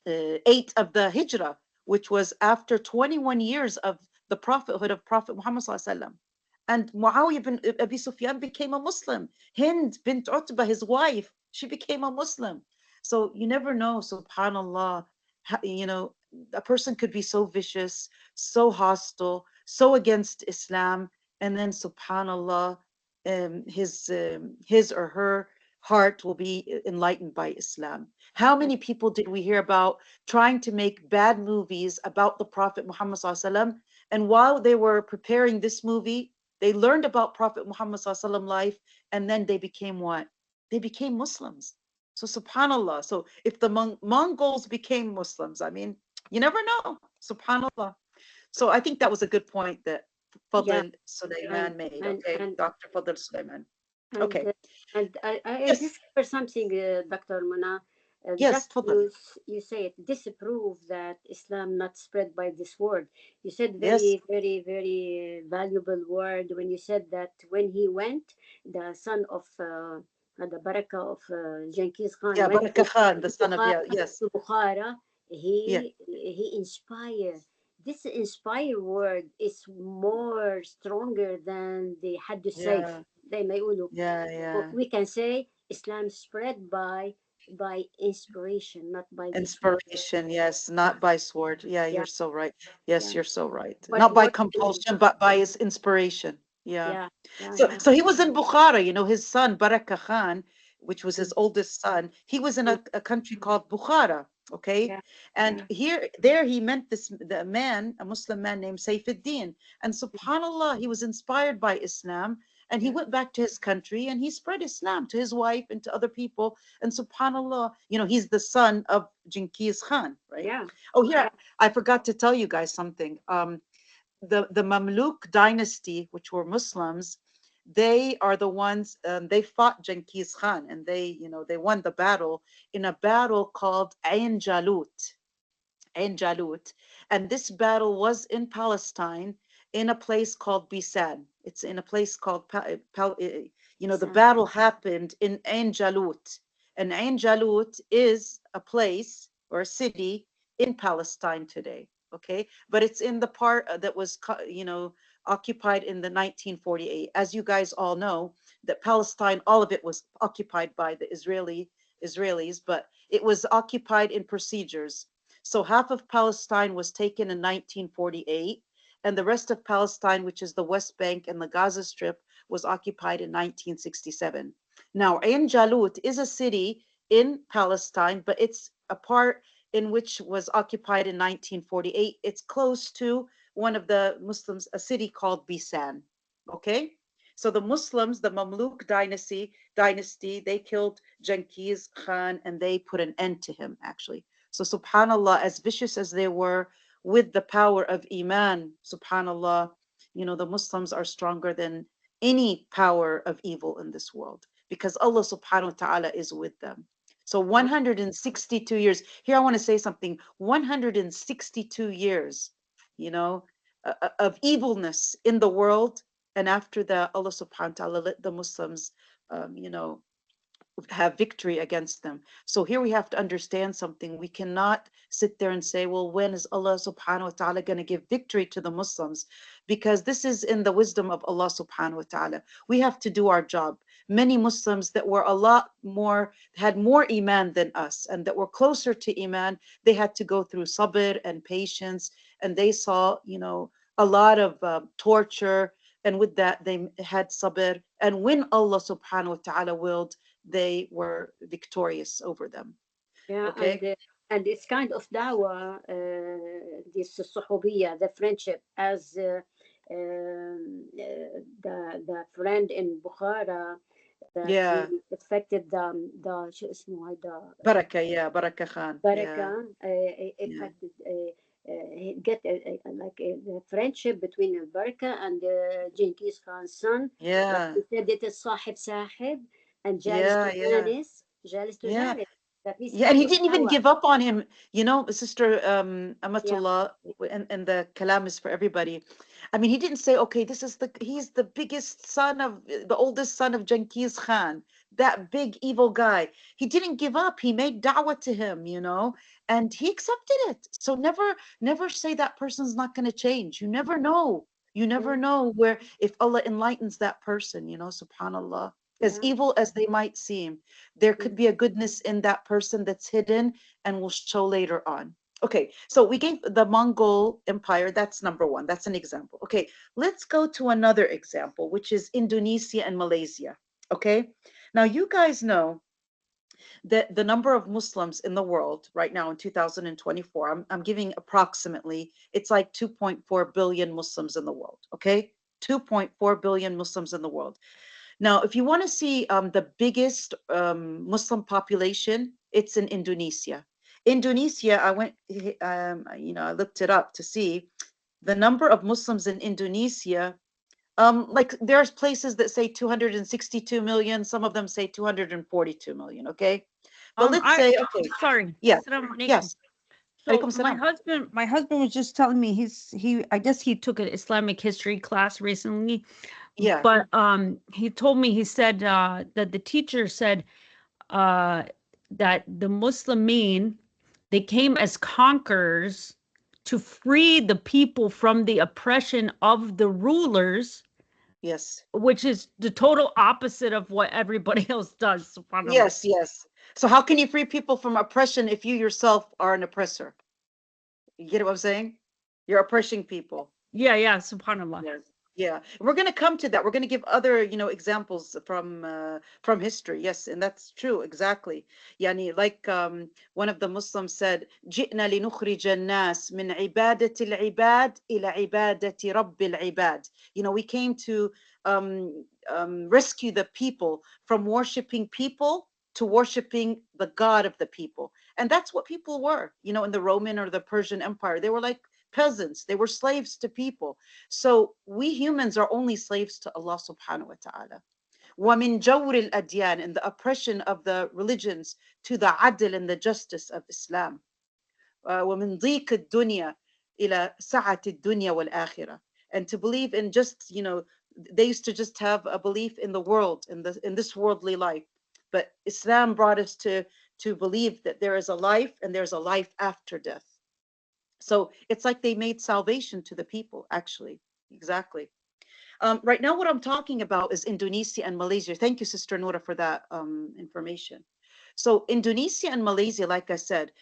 S1: 8 of the Hijrah, which was after 21 years of the prophethood of Prophet Muhammad ﷺ. And Muawiyah bin Abi Sufyan became a Muslim. Hind bint Utbah, his wife, she became a Muslim. So you never know, subhanallah, a person could be so vicious, so hostile, so against Islam, and then subhanallah, his or her heart will be enlightened by Islam. How many people did we hear about trying to make bad movies about the Prophet Muhammad ﷺ? And while they were preparing this movie, they learned about Prophet Muhammad ﷺ life, and then they became what? They became Muslims. So subhanallah. So if the Mongols became Muslims, I mean, you never know. Subhanallah. So I think that was a good point that
S3: Yeah,
S1: Fadl Sulaiman made.
S3: and
S1: Okay,
S3: and
S1: Dr. Fadl Sulaiman.
S3: and
S1: Okay.
S3: I
S1: Yes.
S3: discovered something, Dr. Mona.
S1: Yes,
S3: Just
S1: Fadl.
S3: you say it, disprove that Islam not spread by this word. You said
S1: Yes.
S3: very valuable word when you said that when he went, the son of the Barakah of Genghis Khan
S1: Yeah,
S3: went
S1: Barakah Khan, the son of,
S3: Bukhara,
S1: yeah, yes.
S3: to Bukhara,
S1: Yeah.
S3: he inspired. This inspire word is more stronger than the حد السيف.
S1: Yeah.
S3: زي ما يقولوا.
S1: Yeah, yeah.
S3: We can say Islam spread by inspiration, not by the sword.
S1: Inspiration, yes,
S3: Yeah,
S1: not by sword. Yeah,
S3: yeah,
S1: you're so right. Yes,
S3: yeah.
S1: you're so right.
S3: But
S1: Not by
S3: word,
S1: compulsion, but by his inspiration. Yeah.
S3: yeah, yeah,
S1: So,
S3: yeah.
S1: so he was in Bukhara, you know, his son, Barakah Khan, which was
S3: Mm,
S1: his oldest son, he was in
S3: mm,
S1: a country called Bukhara, okay?
S3: yeah,
S1: And
S3: yeah,
S1: there he met the man, a Muslim man named Saifuddin. And subhanAllah, he was inspired by Islam, and he
S3: yeah,
S1: went back to his country and he spread Islam to his wife and to other people. And subhanAllah, you know, he's the son of Genghis Khan, right?
S3: yeah,
S1: Oh, here,
S3: yeah,
S1: I forgot to tell you guys something. The Mamluk dynasty, which were Muslims, they are the ones, they fought Genghis Khan, and they won the battle in a battle called Ain Jalut. Ain Jalut. And this battle was in Palestine in a place called Bisan. It's in a place called, the
S3: Sam,
S1: battle happened in Ain Jalut. And Ain Jalut is a place or a city in Palestine today. Okay. But it's in the part that was, occupied in the 1948. As you guys all know, that Palestine, all of it was occupied by the Israelis, but it was occupied in procedures. So half of Palestine was taken in 1948, and the rest of Palestine, which is the West Bank and the Gaza Strip, was occupied in 1967. Now, Ain Jalut is a city in Palestine, but it's a part in which was occupied in 1948. It's close to one of the Muslims, a city called Bisan. Okay? So the Muslims, the Mamluk dynasty, they killed Genghis Khan and they put an end to him, actually. So subhanallah, as vicious as they were with the power of Iman, subhanallah, the Muslims are stronger than any power of evil in this world because Allah subhanahu wa ta'ala is with them. So 162 years. Here I want to say something. 162 years, you know, of evilness in the world. And after that, Allah subhanahu wa ta'ala let the Muslims, have victory against them. So here we have to understand something. We cannot sit there and say, well, when is Allah subhanahu wa ta'ala going to give victory to the Muslims? Because this is in the wisdom of Allah subhanahu wa ta'ala. We have to do our job. Many Muslims that were a lot more, had more Iman than us and that were closer to Iman, they had to go through sabr and patience, and they saw, a lot of torture. And with that, they had sabr. And when Allah subhanahu wa ta'ala willed, they were victorious over them.
S3: yeah,
S1: Okay?
S3: and it's kind of dawah, this suhubiyya, the friendship, as the friend in Bukhara that he
S1: Yeah.
S3: affected the شو اسمه هيدا
S1: Baraka, yeah, Baraka Khan. Yeah.
S3: Baraka,
S1: Yeah.
S3: affected get like the friendship between Baraka and Genghis Khan's son. Like
S1: Yeah.
S3: he said, it is صاحب ساحب and جالس
S1: Yeah. Yeah.
S3: تجالس جالس
S1: Yeah.
S3: تجالس. That means
S1: Yeah, and
S3: kind
S1: he
S3: of
S1: didn't even
S3: dawah.
S1: give up on him. Sister
S3: Yeah,
S1: Amatullah, and the kalam is for everybody. I mean, he didn't say, okay, he's the biggest son of the oldest son of Genghis Khan, that big evil guy. He didn't give up. He made da'wah to him, and he accepted it. So never say that person's not going to change. You never know. You
S3: yeah,
S1: never know where if Allah enlightens that person, subhanallah. As
S3: yeah.
S1: evil as they might seem, there
S3: Mm.
S1: could be a goodness in that person that's hidden and will show later on. Okay, so we gave the Mongol Empire, that's number one. That's an example. Okay, let's go to another example, which is Indonesia and Malaysia. Okay, now you guys know that the number of Muslims in the world right now in 2024, I'm giving approximately, it's like 2.4 billion Muslims in the world. Okay, 2.4 billion Muslims in the world. Now, if you want to see the biggest Muslim population, it's in Indonesia. Indonesia, I went, I looked it up to see the number of Muslims in Indonesia. Like there's places that say 262 million, some of them say 242 million, okay? But let's say, okay,
S2: Sorry.
S1: yeah,
S2: Assalamu alaikum.
S1: yes.
S2: So my husband was just telling me I guess he took an Islamic history class recently.
S1: Yeah.
S2: But he told me, he said that the teacher said that the Muslimin, they came as conquerors to free the people from the oppression of the rulers.
S1: Yes.
S2: Which is the total opposite of what everybody else does.
S1: Yes, yes. So how can you free people from oppression if you yourself are an oppressor? You get what I'm saying? You're oppressing people.
S2: Yeah, subhanallah.
S1: Yes. Yeah, we're going to come to that. We're going to give other, examples from history. Yes, and that's true, exactly. Yani, like one of the Muslims said, "جئنا لنخرج الناس من عبادة العباد إلى عبادة رب العباد." We came to rescue the people from worshiping people to worshiping the God of the people. And that's what people were, in the Roman or the Persian Empire. They were like peasants. They were slaves to people. So we humans are only slaves to Allah subhanahu wa ta'ala. وَمِن جَوْرِ الْأَدْيَانِ, and the oppression of the religions, to the adl and the justice of Islam. وَمِن ضِيقِ الدُّنْيَا إِلَى سَعَةِ الدُّنْيَا وَالْآخِرَةِ. And to believe in just, they used to just have a belief in the world, in this worldly life. But Islam brought us to believe that there is a life and there's a life after death. So it's like they made salvation to the people, actually. Exactly. Right now, what I'm talking about is Indonesia and Malaysia. Thank you, Sister Nora, for that information. So Indonesia and Malaysia, like I said,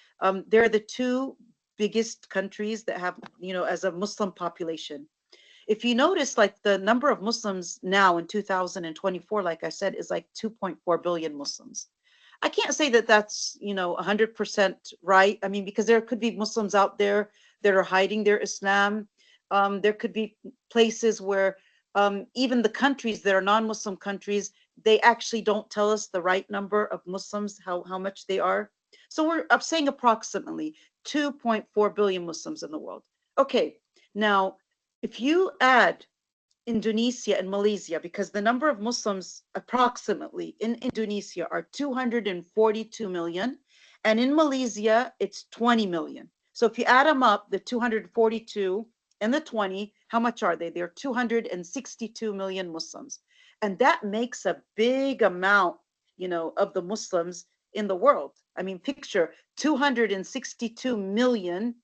S1: they're the two biggest countries that have, as a Muslim population. If you notice, like the number of Muslims now in 2024, like I said, is like 2.4 billion Muslims. I can't say that that's, 100% right. I mean, because there could be Muslims out there that are hiding their Islam. There could be places where even the countries that are non-Muslim countries, they actually don't tell us the right number of Muslims, how much they are. So I'm saying approximately 2.4 billion Muslims in the world. Okay, now, if you add Indonesia and Malaysia, because the number of Muslims approximately in Indonesia are 242 million, and in Malaysia, it's 20 million. So if you add them up, the 242 and the 20, how much are they? They're 262 million Muslims. And that makes a big amount, of the Muslims in the world. I mean, picture 262 million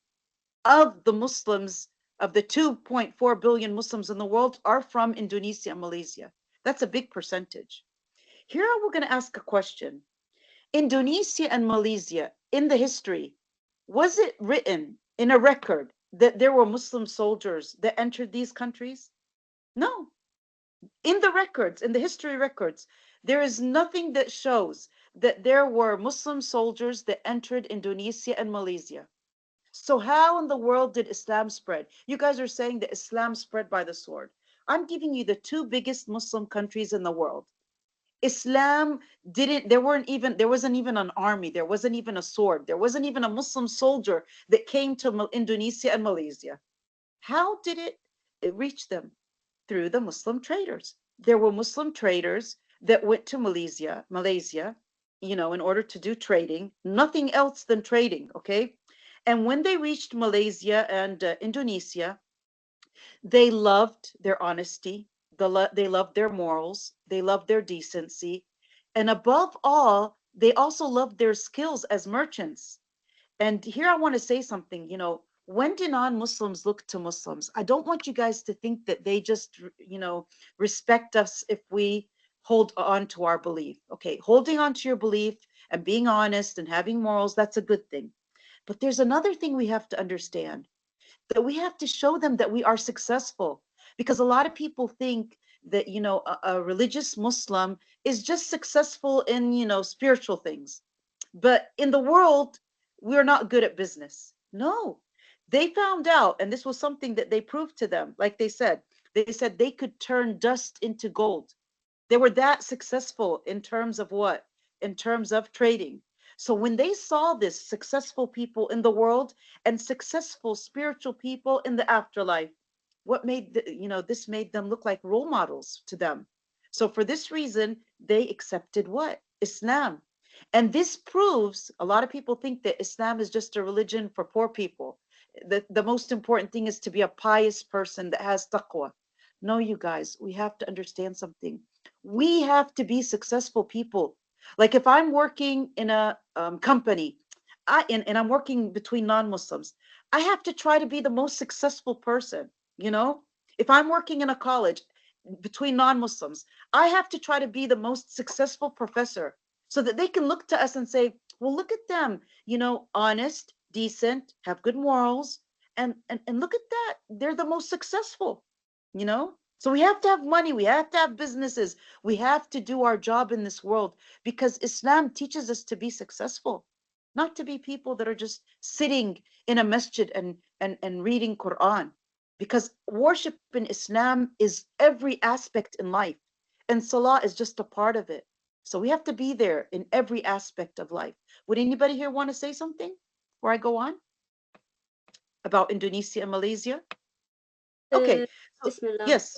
S1: of the Muslims, of the 2.4 billion Muslims in the world, are from Indonesia and Malaysia. That's a big percentage. Here we're going to ask a question. Indonesia and Malaysia, in the history, was it written in a record that there were Muslim soldiers that entered these countries? No. In the records, in the history records, there is nothing that shows that there were Muslim soldiers that entered Indonesia and Malaysia. So how in the world did Islam spread? You guys are saying that Islam spread by the sword. I'm giving you the two biggest Muslim countries in the world. Islam there wasn't even an army. There wasn't even a sword. There wasn't even a Muslim soldier that came to Indonesia and Malaysia. How did it reach them? Through the Muslim traders. There were Muslim traders that went to Malaysia, in order to do trading, nothing else than trading, okay? And when they reached Malaysia and Indonesia, they loved their honesty, they loved their morals, they loved their decency, and above all, they also loved their skills as merchants. And here I want to say something, when do non-Muslims look to Muslims? I don't want you guys to think that they just, respect us if we hold on to our belief. Okay, holding on to your belief and being honest and having morals, that's a good thing. But there's another thing we have to understand, that we have to show them that we are successful. Because a lot of people think that, a religious Muslim is just successful in, spiritual things. But in the world, we're not good at business. No, they found out, and this was something that they proved to them. Like they said they could turn dust into gold. They were that successful in terms of what? In terms of trading. So when they saw this successful people in the world and successful spiritual people in the afterlife, what made this made them look like role models to them. So for this reason, they accepted what? Islam. And this proves a lot of people think that Islam is just a religion for poor people. The most important thing is to be a pious person that has taqwa. No, you guys, we have to understand something. We have to be successful people. Like if I'm working in a company, and I'm working between non-Muslims, I have to try to be the most successful person. If I'm working in a college between non-Muslims, I have to try to be the most successful professor so that they can look to us and say, well, look at them, honest, decent, have good morals, and look at that. They're the most successful, you know? So we have to have money, we have to have businesses, we have to do our job in this world because Islam teaches us to be successful, not to be people that are just sitting in a masjid and reading Quran. Because worship in Islam is every aspect in life, and salah is just a part of it. So we have to be there in every aspect of life. Would anybody here want to say something before I go on about Indonesia and Malaysia? Okay, so
S3: Bismillah.
S1: yes,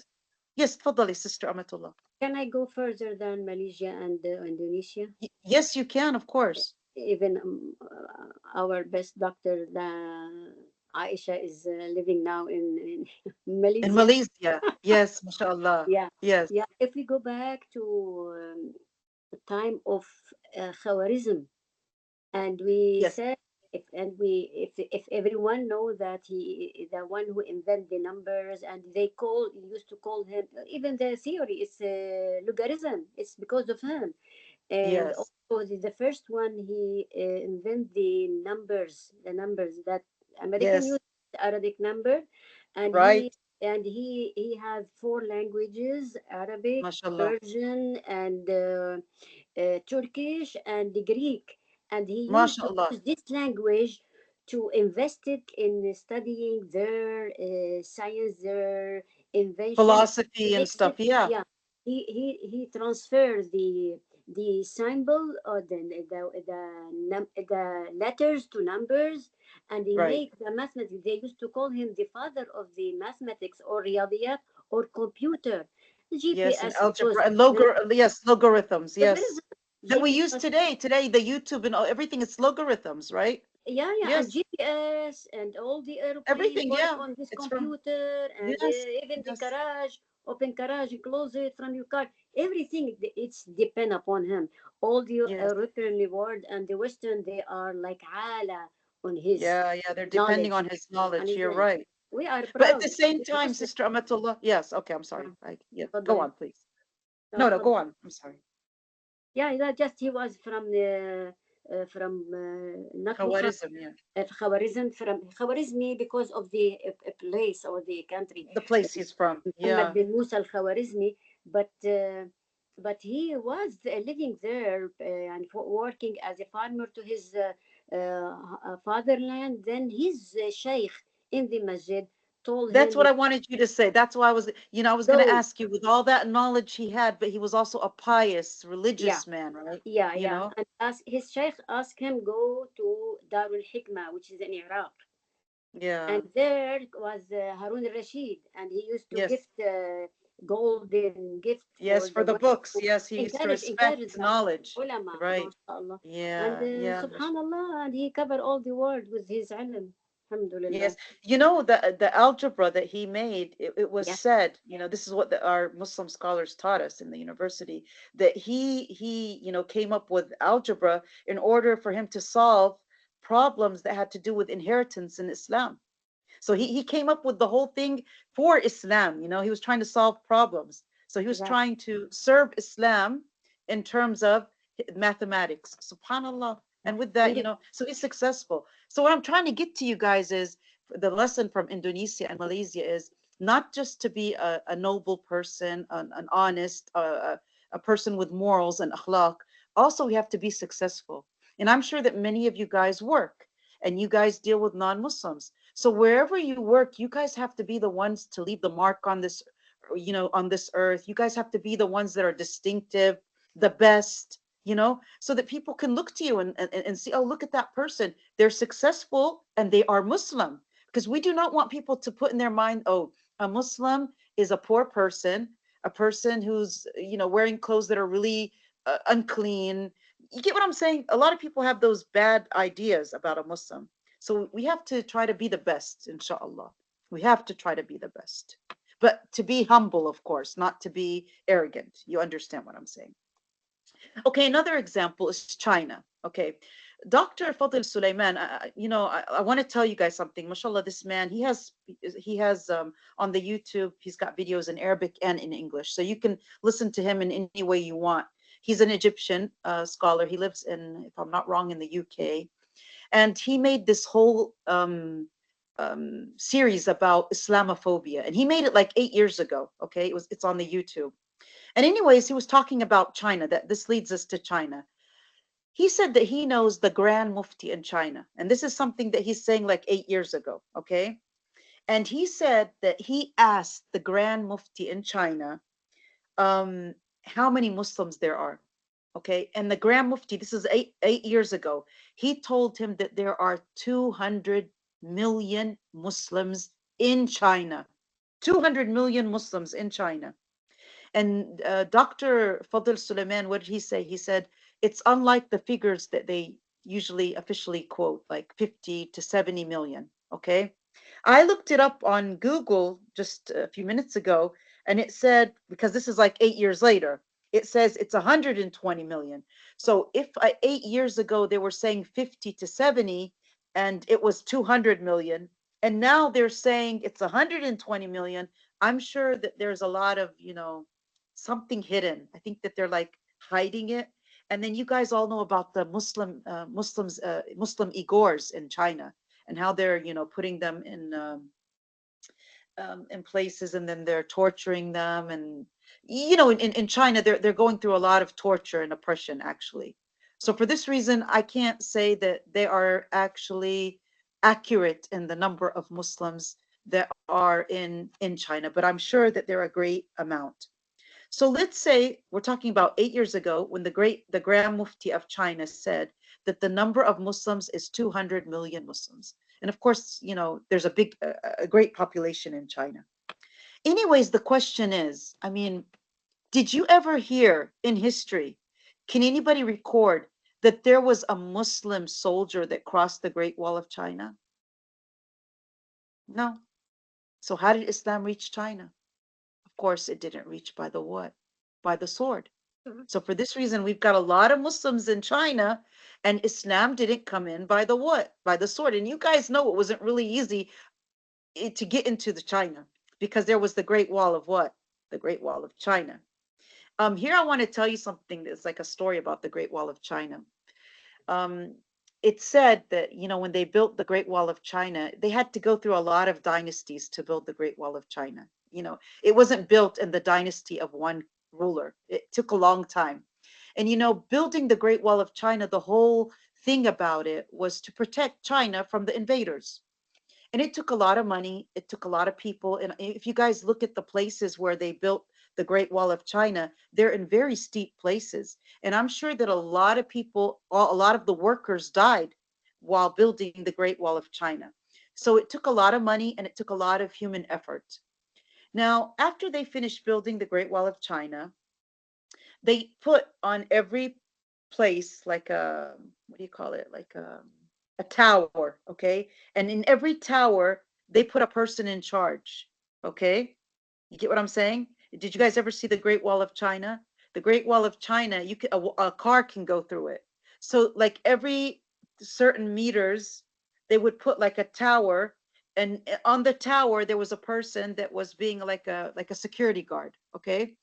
S1: تفضلي sister Amatullah.
S3: Can I go further than Malaysia and Indonesia?
S1: Yes, you can, of course.
S3: Even our best doctor, Aysha, is living now in Malaysia.
S1: In Malaysia, yes, mashallah.
S3: Yeah,
S1: Yes,
S3: yeah. If we go back to the time of Khawarizm, and we
S1: yes,
S3: said, if everyone know that he the one who invented the numbers, and they used to call him, even the theory is logarithm. It's because of him. And
S1: yes,
S3: also the first one, he invented the numbers that American
S1: yes,
S3: use, the Arabic number, and
S1: right,
S3: he had 4 languages: Arabic,
S1: mashallah,
S3: Persian, and Turkish, and the Greek. And he used to
S1: mashallah.
S3: use this language to invest it in studying their science, their invention.
S1: Philosophy and
S3: Make
S1: stuff,
S3: it,
S1: yeah,
S3: yeah. He transferred the symbol, or the letters to numbers, and he
S1: right.
S3: make the mathematics. They used to call him the father of the mathematics, or riyadiyat, or computer.
S1: Yes, and
S3: GPS, because
S1: algebra and yes, logarithms, yes.
S3: logarithm,
S1: That we use
S3: GPS.
S1: today. Today, the YouTube and everything, it's logarithms, right?
S3: Yeah, yeah, and
S1: Yes,
S3: GPS, and all the airplane
S1: everything,
S3: work
S1: yeah.
S3: on this
S1: It's from,
S3: computer, and
S1: yes,
S3: even the
S1: yes,
S3: garage, open garage, close it from your car. Everything, it's depend upon him. All the
S1: yes.
S3: European world and the Western, they are like ala on his
S1: Yeah, yeah, they're depending
S3: knowledge,
S1: on his
S3: and
S1: knowledge.
S3: his
S1: You're
S3: knowledge.
S1: right.
S3: We are
S1: But at
S3: proud
S1: the same
S3: as
S1: time,
S3: Muslims.
S1: Sister Amatullah, yes, okay, I'm sorry. Yeah, go
S3: تفضلي.
S1: on, please. No, no, go on. I'm sorry.
S3: Yeah, that just he was from not Bukhara,
S1: Khawarizm, yeah.
S3: Khawarizm, from Khawarizmi, because of the place or the country.
S1: The place he's from.
S3: Muhammad
S1: Yeah.
S3: bin Musa al-Khawarizmi, but he was living there and working as a farmer to his fatherland. Then his sheikh in the masjid told
S1: That's
S3: him,
S1: what I wanted you to say. That's why I was going to
S3: go.
S1: ask you with all that knowledge he had, but he was also a pious,
S3: Yeah,
S1: religious man, right?
S3: yeah,
S1: You
S3: yeah.
S1: know?
S3: And his sheikh asked him go to Darul Hikmah, which is in Iraq.
S1: Yeah.
S3: And there was Harun al-Rashid, and he used to
S1: Yes.
S3: gift golden gift
S1: Yes,
S3: for
S1: for
S3: the
S1: the
S3: one
S1: books.
S3: who
S1: Yes, he used to
S3: encourage
S1: respect
S3: them,
S1: knowledge.
S3: ulama,
S1: Right.
S3: mashallah. And
S1: Yeah, yeah.
S3: subhanallah, and he covered all the world with his ilm.
S1: Yes,
S3: Alhamdulillah.
S1: the algebra that he made, it was
S3: Yeah,
S1: said, this is what our Muslim scholars taught us in the university, that he came up with algebra in order for him to solve problems that had to do with inheritance in Islam. So he came up with the whole thing for Islam. He was trying to solve problems. So he was
S3: that,
S1: trying to serve Islam in terms of mathematics. Subhanallah. And with that,
S3: and it,
S1: so he's successful. So what I'm trying to get to you guys is the lesson from Indonesia and Malaysia is not just to be a noble person, an honest, a person with morals and akhlaq. Also, we have to be successful. And I'm sure that many of you guys work and you guys deal with non-Muslims. So wherever you work, you guys have to be the ones to leave the mark on this on this earth. You guys have to be the ones that are distinctive, the best, so that people can look to you and see, oh, look at that person. They're successful and they are Muslim. Because we do not want people to put in their mind, oh, a Muslim is a poor person, a person who's, wearing clothes that are really unclean. You get what I'm saying? A lot of people have those bad ideas about a Muslim. So we have to try to be the best, inshallah. We have to try to be the best. But to be humble, of course, not to be arrogant. You understand what I'm saying? Okay, another example is China. Okay, Dr. Fadl Sulaiman, I want to tell you guys something. MashaAllah, this man, he has on the YouTube, he's got videos in Arabic and in English. So you can listen to him in any way you want. He's an Egyptian scholar. He lives in, if I'm not wrong, in the UK. And he made this whole series about Islamophobia. And he made it like 8 years ago. Okay, it's on the YouTube. And anyways, he was talking about China, that this leads us to China. He said that he knows the Grand Mufti in China. And this is something that he's saying like 8 years ago, okay? And he said that he asked the Grand Mufti in China how many Muslims there are, okay? And the Grand Mufti, this is eight years ago, he told him that there are 200 million Muslims in China. 200 million Muslims in China. And Dr. Fadl Sulaiman, what did he say? He said, it's unlike the figures that they usually officially quote, like 50 to 70 million, okay? I looked it up on Google just a few minutes ago, and it said, because this is like 8 years later, it says it's 120 million. So if 8 years ago they were saying 50 to 70, and it was 200 million, and now they're saying it's 120 million, I'm sure that there's a lot of, something hidden. I think that they're like hiding it. And then you guys all know about the Muslim Uyghurs in China, and how they're putting them in places, and then they're torturing them, and in China they're going through a lot of torture and oppression actually. So for this reason, I can't say that they are actually accurate in the number of Muslims that are in China, but I'm sure that they're a great amount. So let's say we're talking about 8 years ago, when the Grand Mufti of China said that the number of Muslims is 200 million Muslims. And of course, there's a great population in China. Anyways, the question is, did you ever hear in history, can anybody record that there was a Muslim soldier that crossed the Great Wall of China? No. So how did Islam reach China? Of course, it didn't reach by the what? By the sword. So for this reason, we've got a lot of Muslims in China, and Islam didn't come in by the what? By the sword. And you guys know it wasn't really easy to get into the China, because there was the Great Wall of what? The Great Wall of China. Here I want to tell you something that's like a story about the Great Wall of China. It's said that, when they built the Great Wall of China, they had to go through a lot of dynasties to build the Great Wall of China. It wasn't built in the dynasty of one ruler. It took a long time. And, building the Great Wall of China, the whole thing about it was to protect China from the invaders. And it took a lot of money. It took a lot of people. And if you guys look at the places where they built the Great Wall of China, they're in very steep places. And I'm sure that a lot of people, a lot of the workers died while building the Great Wall of China. So it took a lot of money, and it took a lot of human effort. Now, after they finished building the Great Wall of China, they put on every place like a, what do you call it? Like a tower, okay? And in every tower, they put a person in charge, okay? You get what I'm saying? Did you guys ever see the Great Wall of China? The Great Wall of China, you can, a car can go through it. So like every certain meters, they would put like a tower, and on the tower there was a person that was being like a security guard, okay?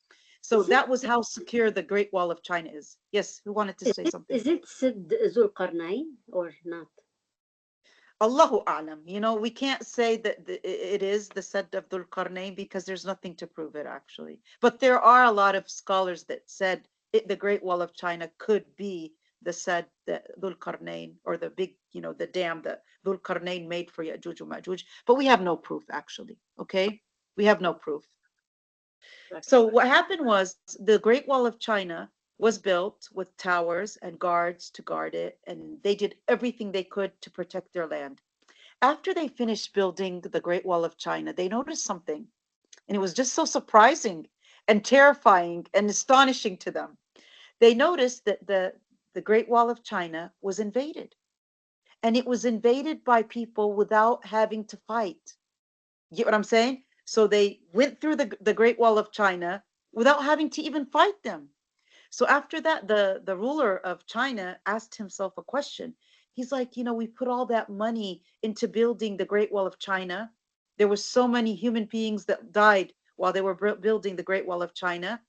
S1: So that was how secure the Great Wall of China is. Yes, who wanted to say something?
S3: Is it Sid Zulqarnain or not?
S1: Allahu A'lam. We can't say that it is the Sadd of Dhul Qarnayn, because there's nothing to prove it actually. But there are a lot of scholars that said the Great Wall of China could be the Sadd Dhul Qarnayn, or the big, the dam that Dhul Qarnayn made for Ya'juj and Ma'juj. But we have no proof actually, okay? We have no proof. So what happened was the Great Wall of China was built with towers and guards to guard it, and they did everything they could to protect their land. After they finished building the Great Wall of China, they noticed something, and it was just so surprising and terrifying and astonishing to them. They noticed that the Great Wall of China was invaded, and it was invaded by people without having to fight. You get what I'm saying? So they went through the Great Wall of China without having to even fight them. So after that, the ruler of China asked himself a question. He's like, we put all that money into building the Great Wall of China. There were so many human beings that died while they were building the Great Wall of China.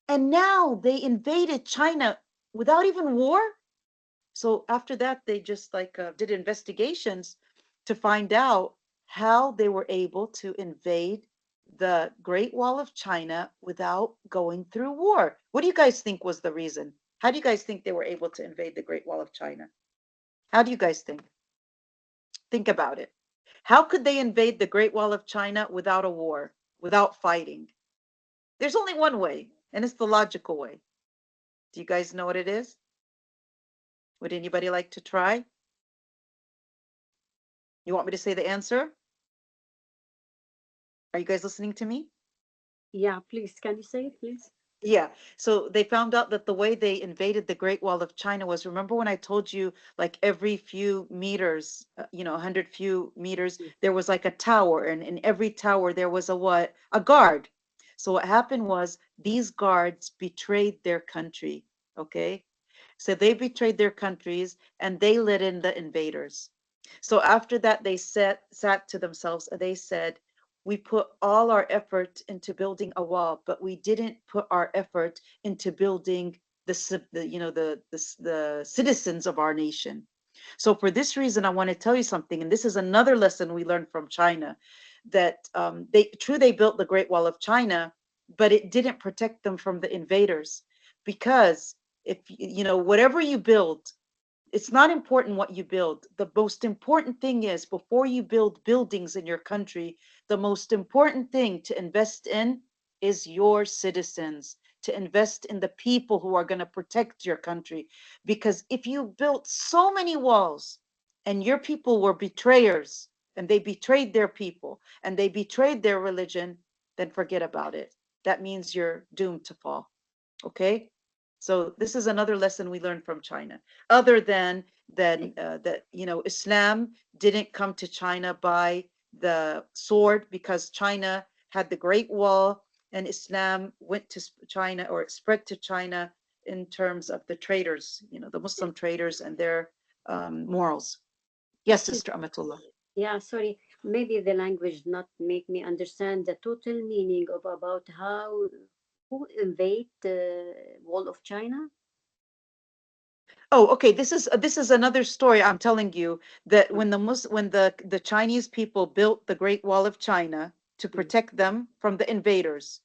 S1: And now they invaded China without even war. So after that, they just did investigations to find out how they were able to invade the Great Wall of China without going through war. What do you guys think was the reason? How do you guys think they were able to invade the Great Wall of China? How do you guys think? Think about it. How could they invade the Great Wall of China without a war, without fighting? There's only one way, and it's the logical way. Do you guys know what it is? Would anybody like to try? You want me to say the answer? Are you guys listening to me?
S3: Yeah, please. Can you say it, please?
S1: Yeah. So they found out that the way they invaded the Great Wall of China was, remember when I told you, like every few meters, 100 few meters, there was like a tower, and in every tower there was a what? A guard. So what happened was these guards betrayed their country, okay? So they betrayed their countries and they let in the invaders. So after that, they sat to themselves and they said, we put all our effort into building a wall, but we didn't put our effort into building the citizens of our nation. So for this reason, I want to tell you something, and this is another lesson we learned from China, that they built the Great Wall of China, but it didn't protect them from the invaders, because if whatever you build, it's not important what you build. The most important thing is, before you build buildings in your country, the most important thing to invest in is your citizens, to invest in the people who are going to protect your country. Because if you built so many walls and your people were betrayers, and they betrayed their people and they betrayed their religion, then forget about it. That means you're doomed to fall. Okay? So this is another lesson we learned from China. Other than that, Islam didn't come to China by the sword, because China had the Great Wall, and Islam went to China, or spread to China, in terms of the traders, the Muslim traders and their morals. Yes, Sister Amatullah.
S3: Yeah, sorry. Maybe the language not make me understand the total meaning of about who invade the wall of China.
S1: Oh, okay. This is another story I'm telling you, that when the Chinese people built the Great Wall of China to protect them from the invaders,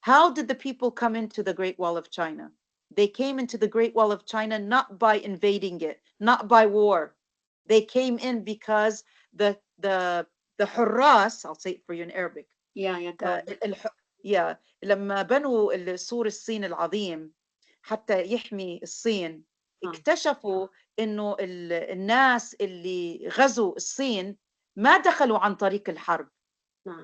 S1: how did the people come into the Great Wall of China? They came into the Great Wall of China not by invading it, not by war. They came in because the Hurras, I'll say it for you in Arabic.
S3: Yeah.
S1: لما بنوا السور الصين العظيم حتى يحمي الصين، اكتشفوا انه الناس اللي غزوا الصين ما دخلوا عن طريق الحرب.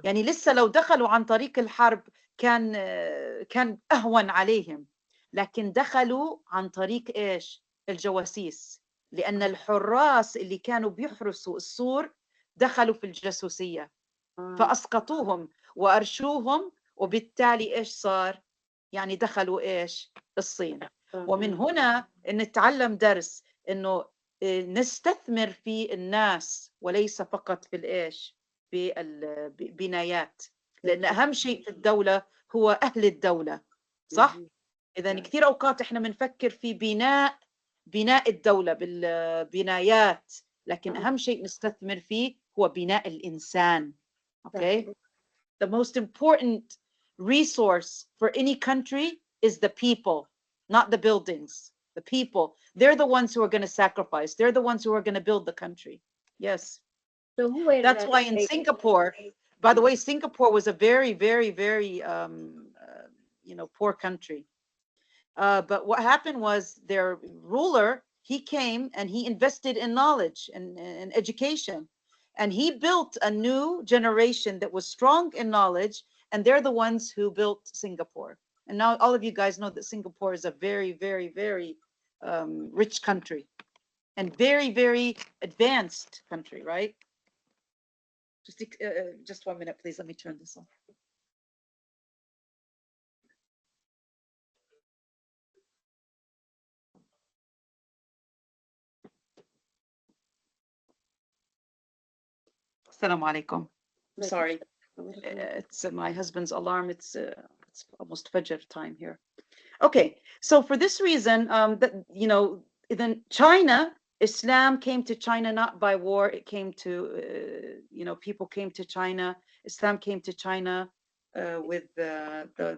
S1: يعني لسه لو دخلوا عن طريق الحرب كان اهون عليهم، لكن دخلوا عن طريق ايش؟ الجواسيس، لان الحراس اللي كانوا بيحرسوا السور دخلوا في الجاسوسية، فاسقطوهم وارشوهم، وبالتالي ايش صار؟ يعني دخلوا ايش؟ الصين. ومن هنا نتعلم درس، انه نستثمر في الناس وليس فقط في الايش؟ في البنايات، لان اهم شيء في الدولة هو اهل الدولة، صح؟ اذا كثير اوقات احنا بنفكر في بناء الدولة بالبنايات، لكن اهم شيء نستثمر فيه هو بناء الانسان. Okay? The most important resource for any country is the people, not the buildings. The people. They're the ones who are going to sacrifice. They're the ones who are going to build the country. Yes.
S3: So
S1: That's why in Singapore, By the way, Singapore was a very, very, very, poor country. But what happened was their ruler, he came and he invested in knowledge and education. And he built a new generation that was strong in knowledge. And they're the ones who built Singapore. And now all of you guys know that Singapore is a very, very, very rich country and very, very advanced country, right? Just 1 minute, please. Let me turn this off. Assalamu alaikum. Sorry, it's my husband's alarm. It's almost Fajr time here. Okay, so for this reason, then China, Islam came to China not by war. It came to, people came to China. Islam came to China with the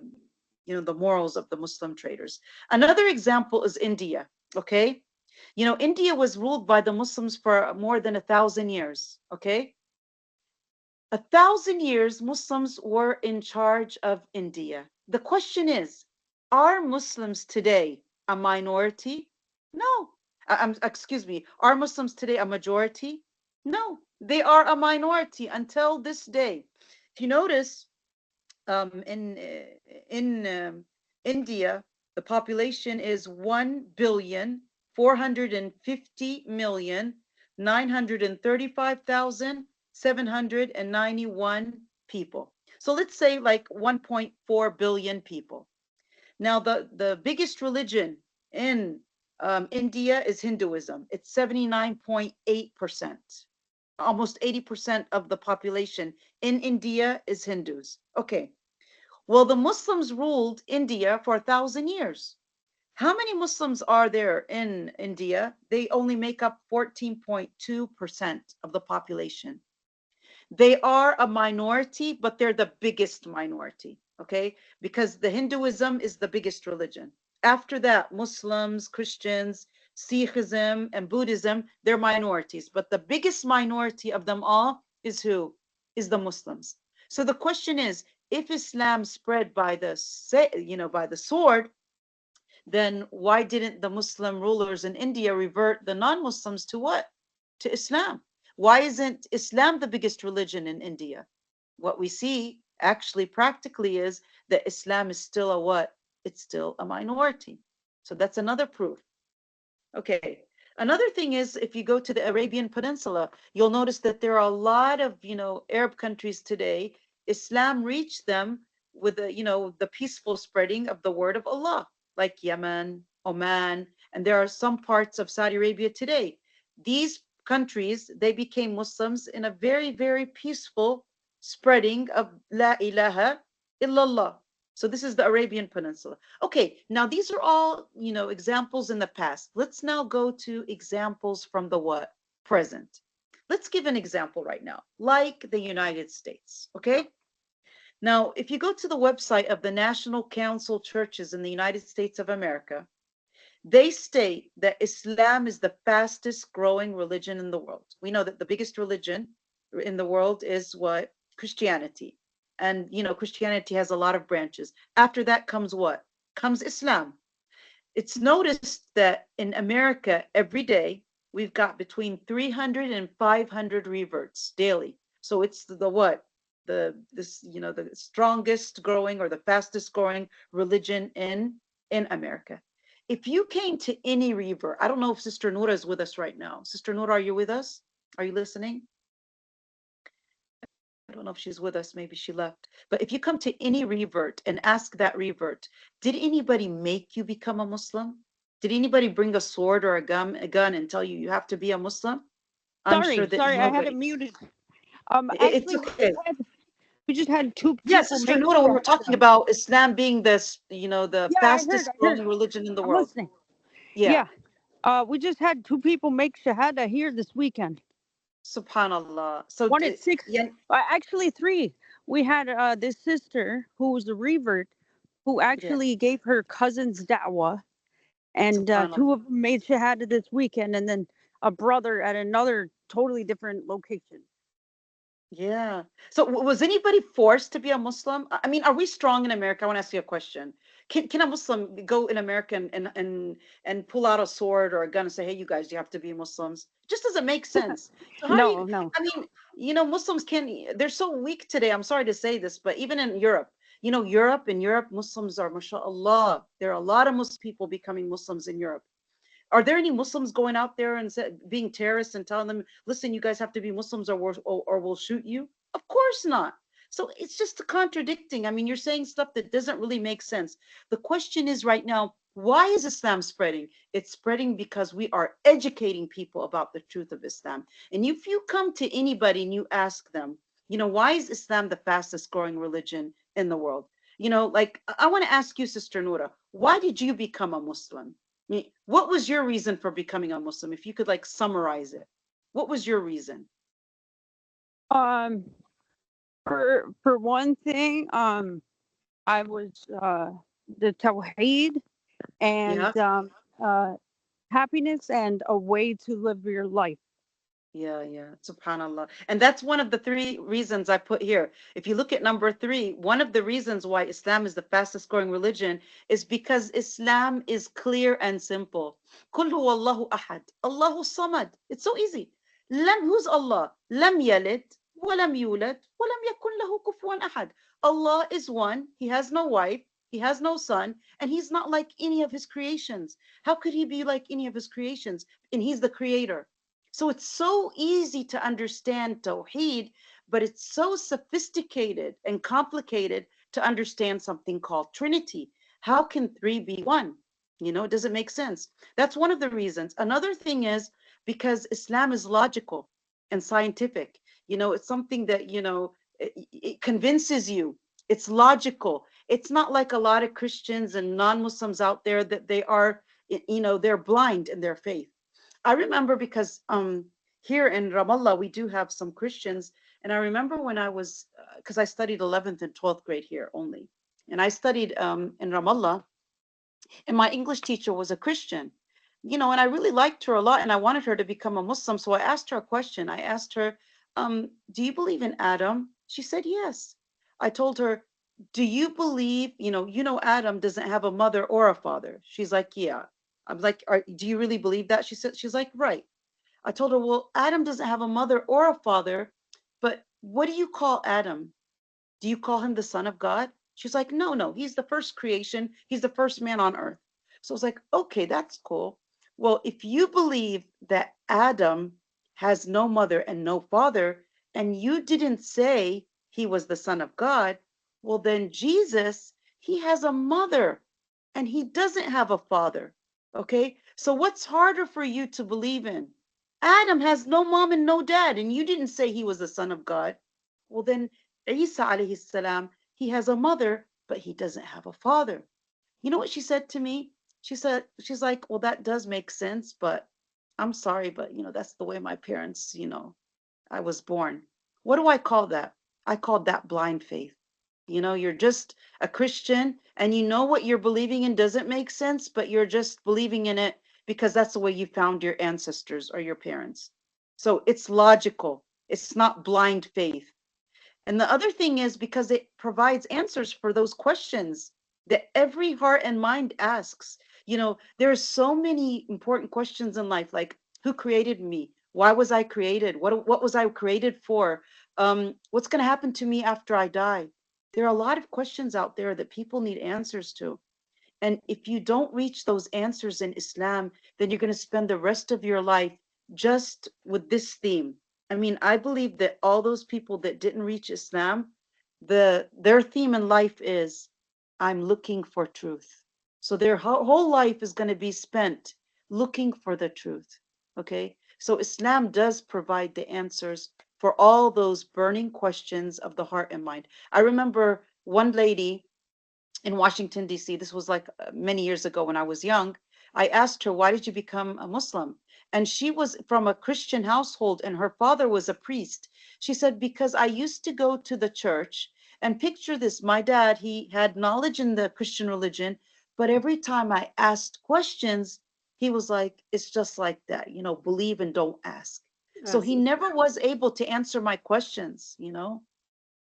S1: morals of the Muslim traders. Another example is India. Okay, India was ruled by the Muslims for more than 1,000 years. Okay. 1,000 years, Muslims were in charge of India. The question is, are Muslims today a minority? No. Excuse me. Are Muslims today a majority? No. They are a minority until this day. If you notice, in India, the population is 1,450,935,791 people. So let's say like 1.4 billion people. Now, the biggest religion in India is Hinduism. It's 79.8%. Almost 80% of the population in India is Hindus. Okay. Well, the Muslims ruled India for 1,000 years. How many Muslims are there in India? They only make up 14.2% of the population. They are a minority, but they're the biggest minority, okay? Because the Hinduism is the biggest religion. After that, Muslims, Christians, Sikhism, and Buddhism, they're minorities. But the biggest minority of them all is who? Is the Muslims. So the question is, if Islam spread by the sword, then why didn't the Muslim rulers in India revert the non-Muslims to what? To Islam. Why isn't Islam the biggest religion in India? What we see actually practically is that Islam is still a what? It's still a minority. So that's another proof. Okay. Another thing is, if you go to the Arabian Peninsula, you'll notice that there are a lot of, Arab countries today. Islam reached them with the peaceful spreading of the word of Allah, like Yemen, Oman, and there are some parts of Saudi Arabia today. These countries, they became Muslims in a very, very peaceful spreading of La ilaha illallah. So this is the Arabian Peninsula. Okay, now these are all, examples in the past. Let's now go to examples from the what? Present. Let's give an example right now, like the United States, okay? Now, if you go to the website of the National Council Churches in the United States of America, they state that Islam is the fastest growing religion in the world. We know that the biggest religion in the world is what? Christianity. And, Christianity has a lot of branches. After that comes what? Comes Islam. It's noticed that in America, every day, we've got between 300 and 500 reverts daily. So it's the what? The strongest growing or the fastest growing religion in America. If you came to any revert, I don't know if Sister Noura is with us right now. Sister Noura, are you with us? Are you listening? I don't know if she's with us. Maybe she left. But if you come to any revert and ask that revert, did anybody make you become a Muslim? Did anybody bring a sword or a gun and tell you have to be a Muslim?
S2: Sorry, I had it muted.
S1: It's okay.
S2: We just had two people.
S1: Yes, Sister Noura, we were talking about Islam being the fastest growing religion in the world.
S2: Listening. Yeah. We just had two people make Shahada here this weekend.
S1: Subhanallah. So
S2: one at 6.
S1: Yeah.
S2: Actually 3. We had this sister who was a revert who actually gave her cousins Dawah, and 2 of them made Shahada this weekend, and then a brother at another totally different location.
S1: Yeah. So was anybody forced to be a Muslim? I mean, are we strong in America? I want to ask you a question. Can a Muslim go in America and pull out a sword or a gun and say, "Hey, you guys, you have to be Muslims"? It just doesn't make sense. So how do you?
S2: No, no.
S1: I mean, Muslims can. They're so weak today. I'm sorry to say this, but even in Europe, Europe, Muslims are, mashallah, there are a lot of Muslim people becoming Muslims in Europe. Are there any Muslims going out there and being terrorists and telling them, listen, you guys have to be Muslims or we'll shoot you? Of course not. So it's just contradicting. I mean, you're saying stuff that doesn't really make sense. The question is right now, why is Islam spreading? It's spreading because we are educating people about the truth of Islam. And if you come to anybody and you ask them, why is Islam the fastest growing religion in the world? Like I want to ask you, Sister Noura, why did you become a Muslim? What was your reason for becoming a Muslim? If you could like summarize it, what was your reason?
S2: Um, for one thing, I was the tawheed and
S1: Yeah.
S2: happiness and a way to live your life.
S1: Yeah. Subhanallah. And that's one of the three reasons I put here. If you look at number 3, one of the reasons why Islam is the fastest growing religion is because Islam is clear and simple. Qul huwa Allahu ahad, Allahu samad. It's so easy. Who's Allah? Lam yalid, wa lam yulad, wa lam yakun lahu kufuwan ahad. Allah is one. He has no wife. He has no son. And he's not like any of his creations. How could he be like any of his creations? And he's the creator. So it's so easy to understand Tawheed, but it's so sophisticated and complicated to understand something called Trinity. How can 3 be 1? It doesn't make sense. That's one of the reasons. Another thing is because Islam is logical and scientific. It's something that, it convinces you. It's logical. It's not like a lot of Christians and non-Muslims out there that they are, they're blind in their faith. I remember because here in Ramallah, we do have some Christians. And I remember when I was, because I studied 11th and 12th grade here only. And I studied in Ramallah, and my English teacher was a Christian. And I really liked her a lot, and I wanted her to become a Muslim. So I asked her a question. I asked her, do you believe in Adam? She said, yes. I told her, do you believe, Adam doesn't have a mother or a father? She's like, yeah. I'm like, do you really believe that? She's like, right. I told her, well, Adam doesn't have a mother or a father, but what do you call Adam? Do you call him the son of God? She's like, no, he's the first creation. He's the first man on earth. So I was like, okay, that's cool. Well, if you believe that Adam has no mother and no father, and you didn't say he was the son of God, well, then Jesus, he has a mother and he doesn't have a father. Okay, so what's harder for you to believe in? Adam has no mom and no dad, and you didn't say he was the son of God. Well, then Isa alayhi salam, he has a mother, but he doesn't have a father. You know what she said to me? She's like, well, that does make sense, but I'm sorry, but that's the way my parents, I was born. What do I call that? I called that blind faith. You're just a Christian and you know what you're believing in doesn't make sense, but you're just believing in it because that's the way you found your ancestors or your parents. So it's logical. It's not blind faith. And the other thing is because it provides answers for those questions that every heart and mind asks. There are so many important questions in life, like who created me? Why was I created? What was I created for? What's going to happen to me after I die? There are a lot of questions out there that people need answers to. And if you don't reach those answers in Islam, then you're going to spend the rest of your life just with this theme. I mean, I believe that all those people that didn't reach Islam, their theme in life is, I'm looking for truth. So their whole life is going to be spent looking for the truth. Okay? So Islam does provide the answers for all those burning questions of the heart and mind. I remember one lady in Washington, D.C., this was like many years ago when I was young. I asked her, why did you become a Muslim? And she was from a Christian household and her father was a priest. She said, because I used to go to the church, and picture this, my dad, he had knowledge in the Christian religion, but every time I asked questions, he was like, it's just like that, believe and don't ask. So he never was able to answer my questions, you know.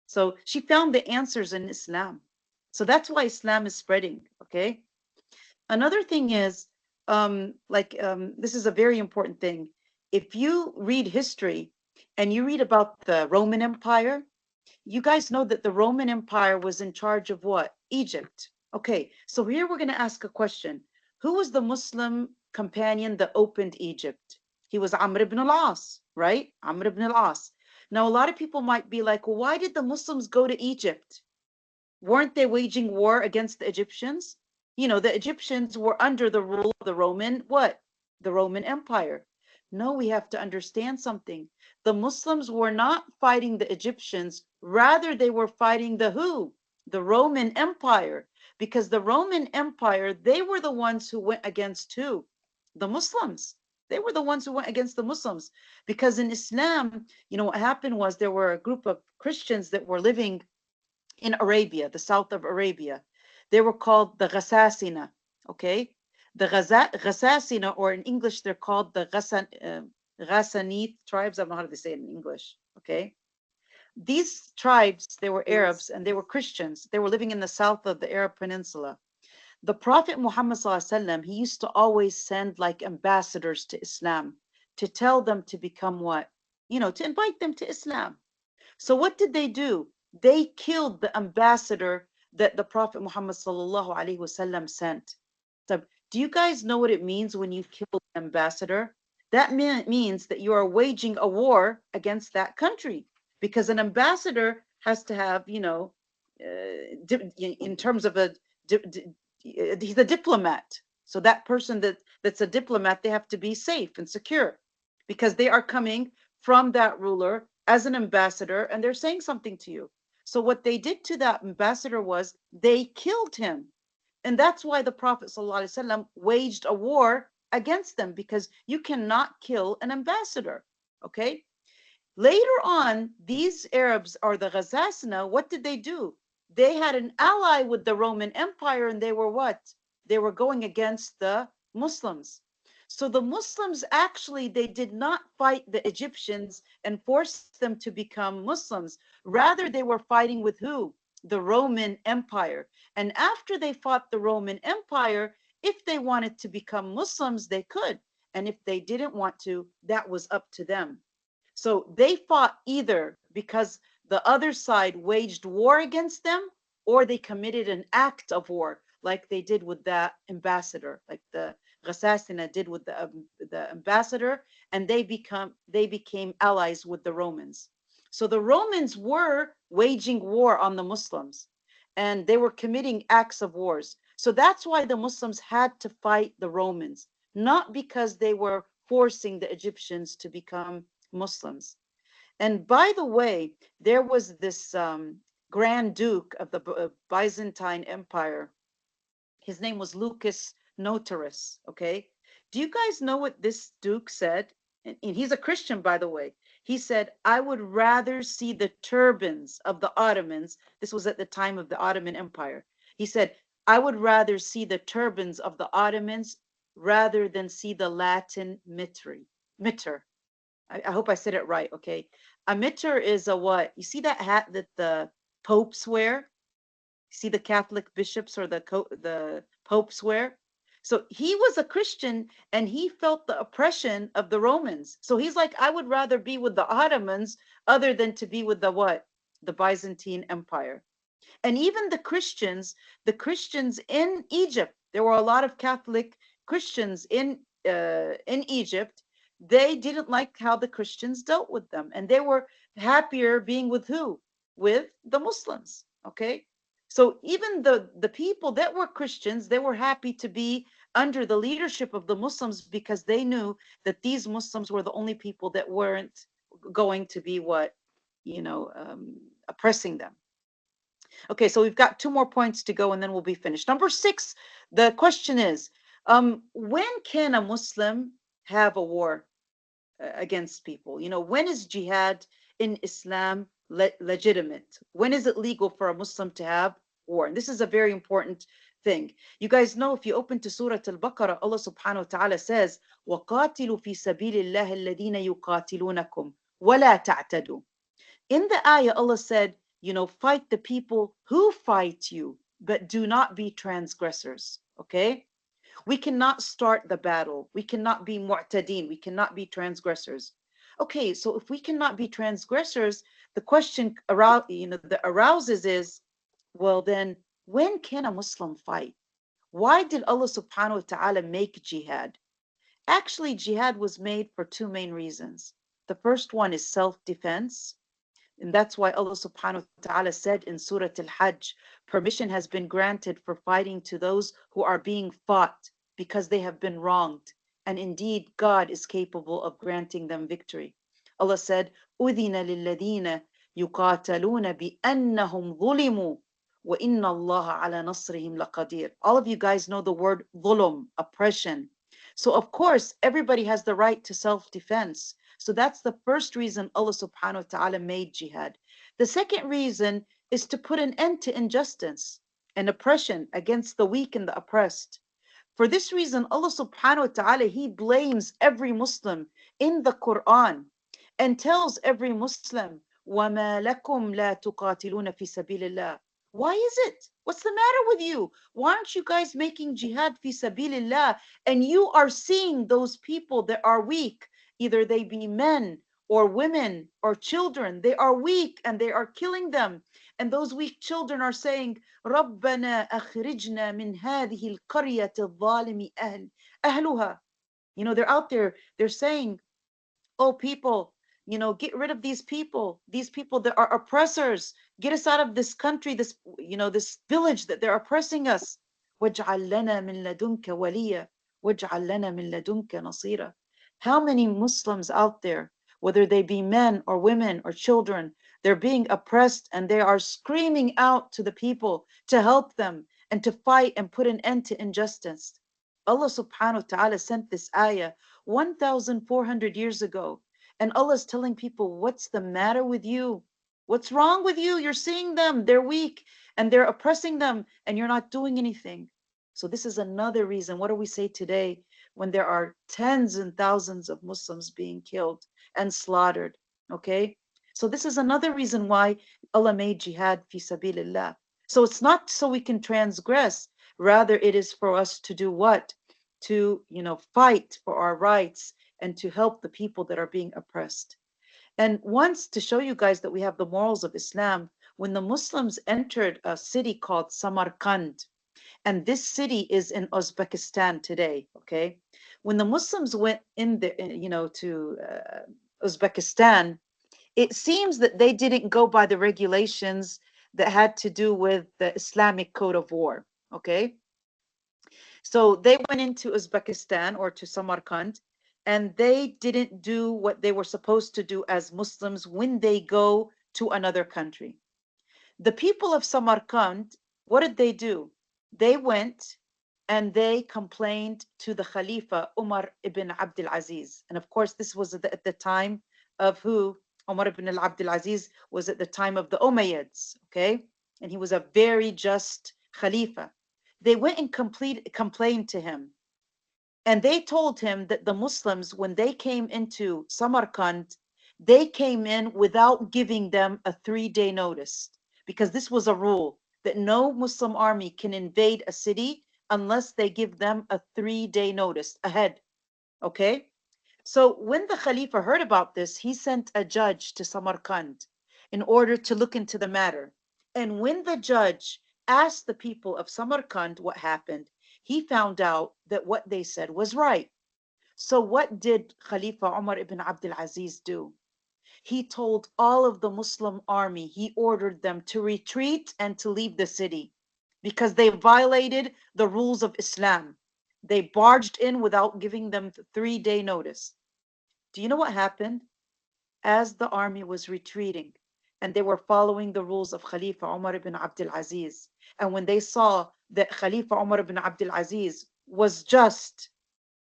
S1: So she found the answers in Islam. So that's why Islam is spreading, okay? Another thing is, this is a very important thing. If you read history and you read about the Roman Empire, you guys know that the Roman Empire was in charge of what? Egypt. Okay, so here we're going to ask a question. Who was the Muslim companion that opened Egypt? He was Amr ibn al-As, right? Amr ibn al-As. Now, a lot of people might be like, well, why did the Muslims go to Egypt? Weren't they waging war against the Egyptians? You know, the Egyptians were under the rule of the Roman, what? The Roman Empire. No, we have to understand something. The Muslims were not fighting the Egyptians. Rather, they were fighting the who? The Roman Empire. Because the Roman Empire, they were the ones who went against who? The Muslims. They were the ones who went against the Muslims. Because in Islam, you know, what happened was there were a group of Christians that were living in Arabia, the south of Arabia. They were called the Ghasasina, okay? The Ghasasina, or in English, they're called the Ghassanid tribes. I don't know how to say it in English, okay? These tribes, they were Arabs and they were Christians. They were living in the south of the Arab Peninsula. The Prophet Muhammad ﷺ, he used to always send like ambassadors to Islam to tell them to become what? You know, to invite them to Islam. So what did they do? They killed the ambassador that the Prophet Muhammad ﷺ sent. So do you guys know what it means when you kill an ambassador? That means that you are waging a war against that country, because an ambassador has to have, you know, in terms of he's a diplomat. So that person that's a diplomat, they have to be safe and secure because they are coming from that ruler as an ambassador and they're saying something to you. So what they did to that ambassador was they killed him. And that's why the Prophet ﷺ waged a war against them, because you cannot kill an ambassador, okay? Later on, these Arabs, or the Ghazasna, what did they do? They had an ally with the Roman Empire, and they were what? They were going against the Muslims. So the Muslims actually, they did not fight the Egyptians and force them to become Muslims. Rather, they were fighting with who? The Roman Empire. And after they fought the Roman Empire, if they wanted to become Muslims, they could. And if they didn't want to, that was up to them. So they fought either because the other side waged war against them, or they committed an act of war, like they did with that ambassador, like the Ghasasina did with the ambassador, and they became allies with the Romans. So the Romans were waging war on the Muslims, and they were committing acts of wars. So that's why the Muslims had to fight the Romans, not because they were forcing the Egyptians to become Muslims. And by the way, there was this Grand Duke of the Byzantine Empire. His name was Lucas Notaras, okay? Do you guys know what this Duke said? And he's a Christian, by the way. He said, I would rather see the turbans of the Ottomans. This was at the time of the Ottoman Empire. He said, I would rather see the turbans of the Ottomans rather than see the Latin mitre. I hope I said it right, okay? A mitre is a what? You see that hat that the popes wear? See the Catholic bishops or the popes wear? So he was a Christian and he felt the oppression of the Romans. So he's like, I would rather be with the Ottomans other than to be with the what? The Byzantine Empire. And even the Christians in Egypt, there were a lot of Catholic Christians in Egypt. They didn't like how the Christians dealt with them, and they were happier being with who? With the Muslims, okay? So even the people that were Christians, they were happy to be under the leadership of the Muslims, because they knew that these Muslims were the only people that weren't going to be what, oppressing them. Okay, so we've got 2 more points to go and then we'll be finished. Number 6, the question is, when can a Muslim have a war against people? When is jihad in Islam legitimate? When is it legal for a Muslim to have war? And this is a very important thing. You guys know, if you open to Surah Al-Baqarah, Allah subhanahu wa ta'ala says, وَقَاتِلُوا فِي سَبِيلِ اللَّهِ الَّذِينَ يُقَاتِلُونَكُمْ وَلَا تَعْتَدُوا. In the ayah, Allah said, fight the people who fight you, but do not be transgressors. Okay? We cannot start the battle. We cannot be mu'tadeen. We cannot be transgressors. Okay, so if we cannot be transgressors, the question that arouses is, well then, when can a Muslim fight? Why did Allah subhanahu wa ta'ala make jihad? Actually, jihad was made for two main reasons. The first one is self-defense. And that's why Allah subhanahu wa ta'ala said in Surah Al-Hajj, permission has been granted for fighting to those who are being fought because they have been wronged. And indeed, God is capable of granting them victory. Allah said, أُذِنَ لِلَّذِينَ يُقَاتَلُونَ بِأَنَّهُمْ ظُلِمُوا وَإِنَّ اللَّهَ عَلَى نَصْرِهِمْ لَقَدِيرٌ. All of you guys know the word ظُلُم, oppression. So of course, everybody has the right to self-defense. So that's the first reason Allah subhanahu wa ta'ala made jihad. The second reason is to put an end to injustice and oppression against the weak and the oppressed. For this reason, Allah subhanahu wa ta'ala, He blames every Muslim in the Quran and tells every Muslim, وَمَا لَكُمْ لَا تُقَاتِلُونَ فِي سَبِيلِ اللَّهِ. Why is it? What's the matter with you? Why aren't you guys making jihad fi sabilillah? And you are seeing those people that are weak, either they be men or women or children. They are weak and they are killing them. And those weak children are saying, رَبَّنَا أَخْرِجْنَا مِنْ هَذِهِ الْقَرْيَةِ الظَّالِمِ أَهْلُهَا. They're out there, they're saying, oh people, get rid of these people that are oppressors. Get us out of this country, this village that they're oppressing us. وَاجْعَلْ لَنَا مِن لَدُنْكَ وَلِيًّا وَاجْعَلْ لَنَا مِن لَدُنْكَ نَصِيرًا. How many Muslims out there, whether they be men or women or children, they're being oppressed and they are screaming out to the people to help them and to fight and put an end to injustice. Allah subhanahu wa ta'ala sent this ayah 1,400 years ago. And Allah is telling people, what's the matter with you? What's wrong with you? You're seeing them, they're weak and they're oppressing them and you're not doing anything. So this is another reason. What do we say today when there are tens and thousands of Muslims being killed and slaughtered? Okay? So this is another reason why Allah made jihad fi sabilillah. So it's not so we can transgress, rather it is for us to do what? To, fight for our rights and to help the people that are being oppressed. And once, to show you guys that we have the morals of Islam, when the Muslims entered a city called Samarkand, and this city is in Uzbekistan today, okay? When the Muslims went in there, to Uzbekistan, it seems that they didn't go by the regulations that had to do with the Islamic code of war, okay? So they went into Uzbekistan or to Samarkand, and they didn't do what they were supposed to do as Muslims when they go to another country. The people of Samarkand, what did they do? They went and they complained to the Khalifa Umar ibn Abdul Aziz. And of course, this was at the time of who? Umar ibn Abdul Aziz was at the time of the Umayyads, okay? And he was a very just Khalifa. They went and complained to him. And they told him that the Muslims, when they came into Samarkand, they came in without giving them a 3-day notice. Because this was a rule that no Muslim army can invade a city unless they give them a 3-day notice ahead. Okay? So when the Khalifa heard about this, he sent a judge to Samarkand in order to look into the matter. And when the judge asked the people of Samarkand what happened, he found out that what they said was right. So what did Khalifa Umar ibn Abdul Aziz do? He told all of the Muslim army, he ordered them to retreat and to leave the city because they violated the rules of Islam. They barged in without giving them 3-day notice. Do you know what happened? As the army was retreating and they were following the rules of Khalifa Umar ibn Abdul Aziz, and when they saw that Khalifa Umar ibn Abdul Aziz was just,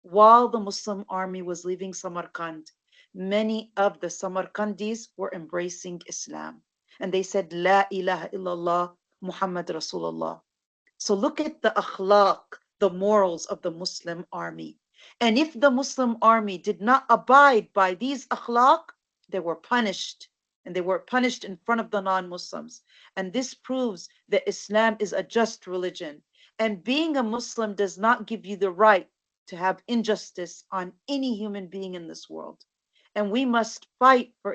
S1: while the Muslim army was leaving Samarkand, many of the Samarkandis were embracing Islam. And they said, La ilaha illallah, Muhammad Rasulullah. So look at the akhlaq, the morals of the Muslim army. And if the Muslim army did not abide by these akhlaq, they were punished. And they were punished in front of the non-Muslims. And this proves that Islam is a just religion. And being a Muslim does not give you the right to have injustice on any human being in this world. And we must fight for,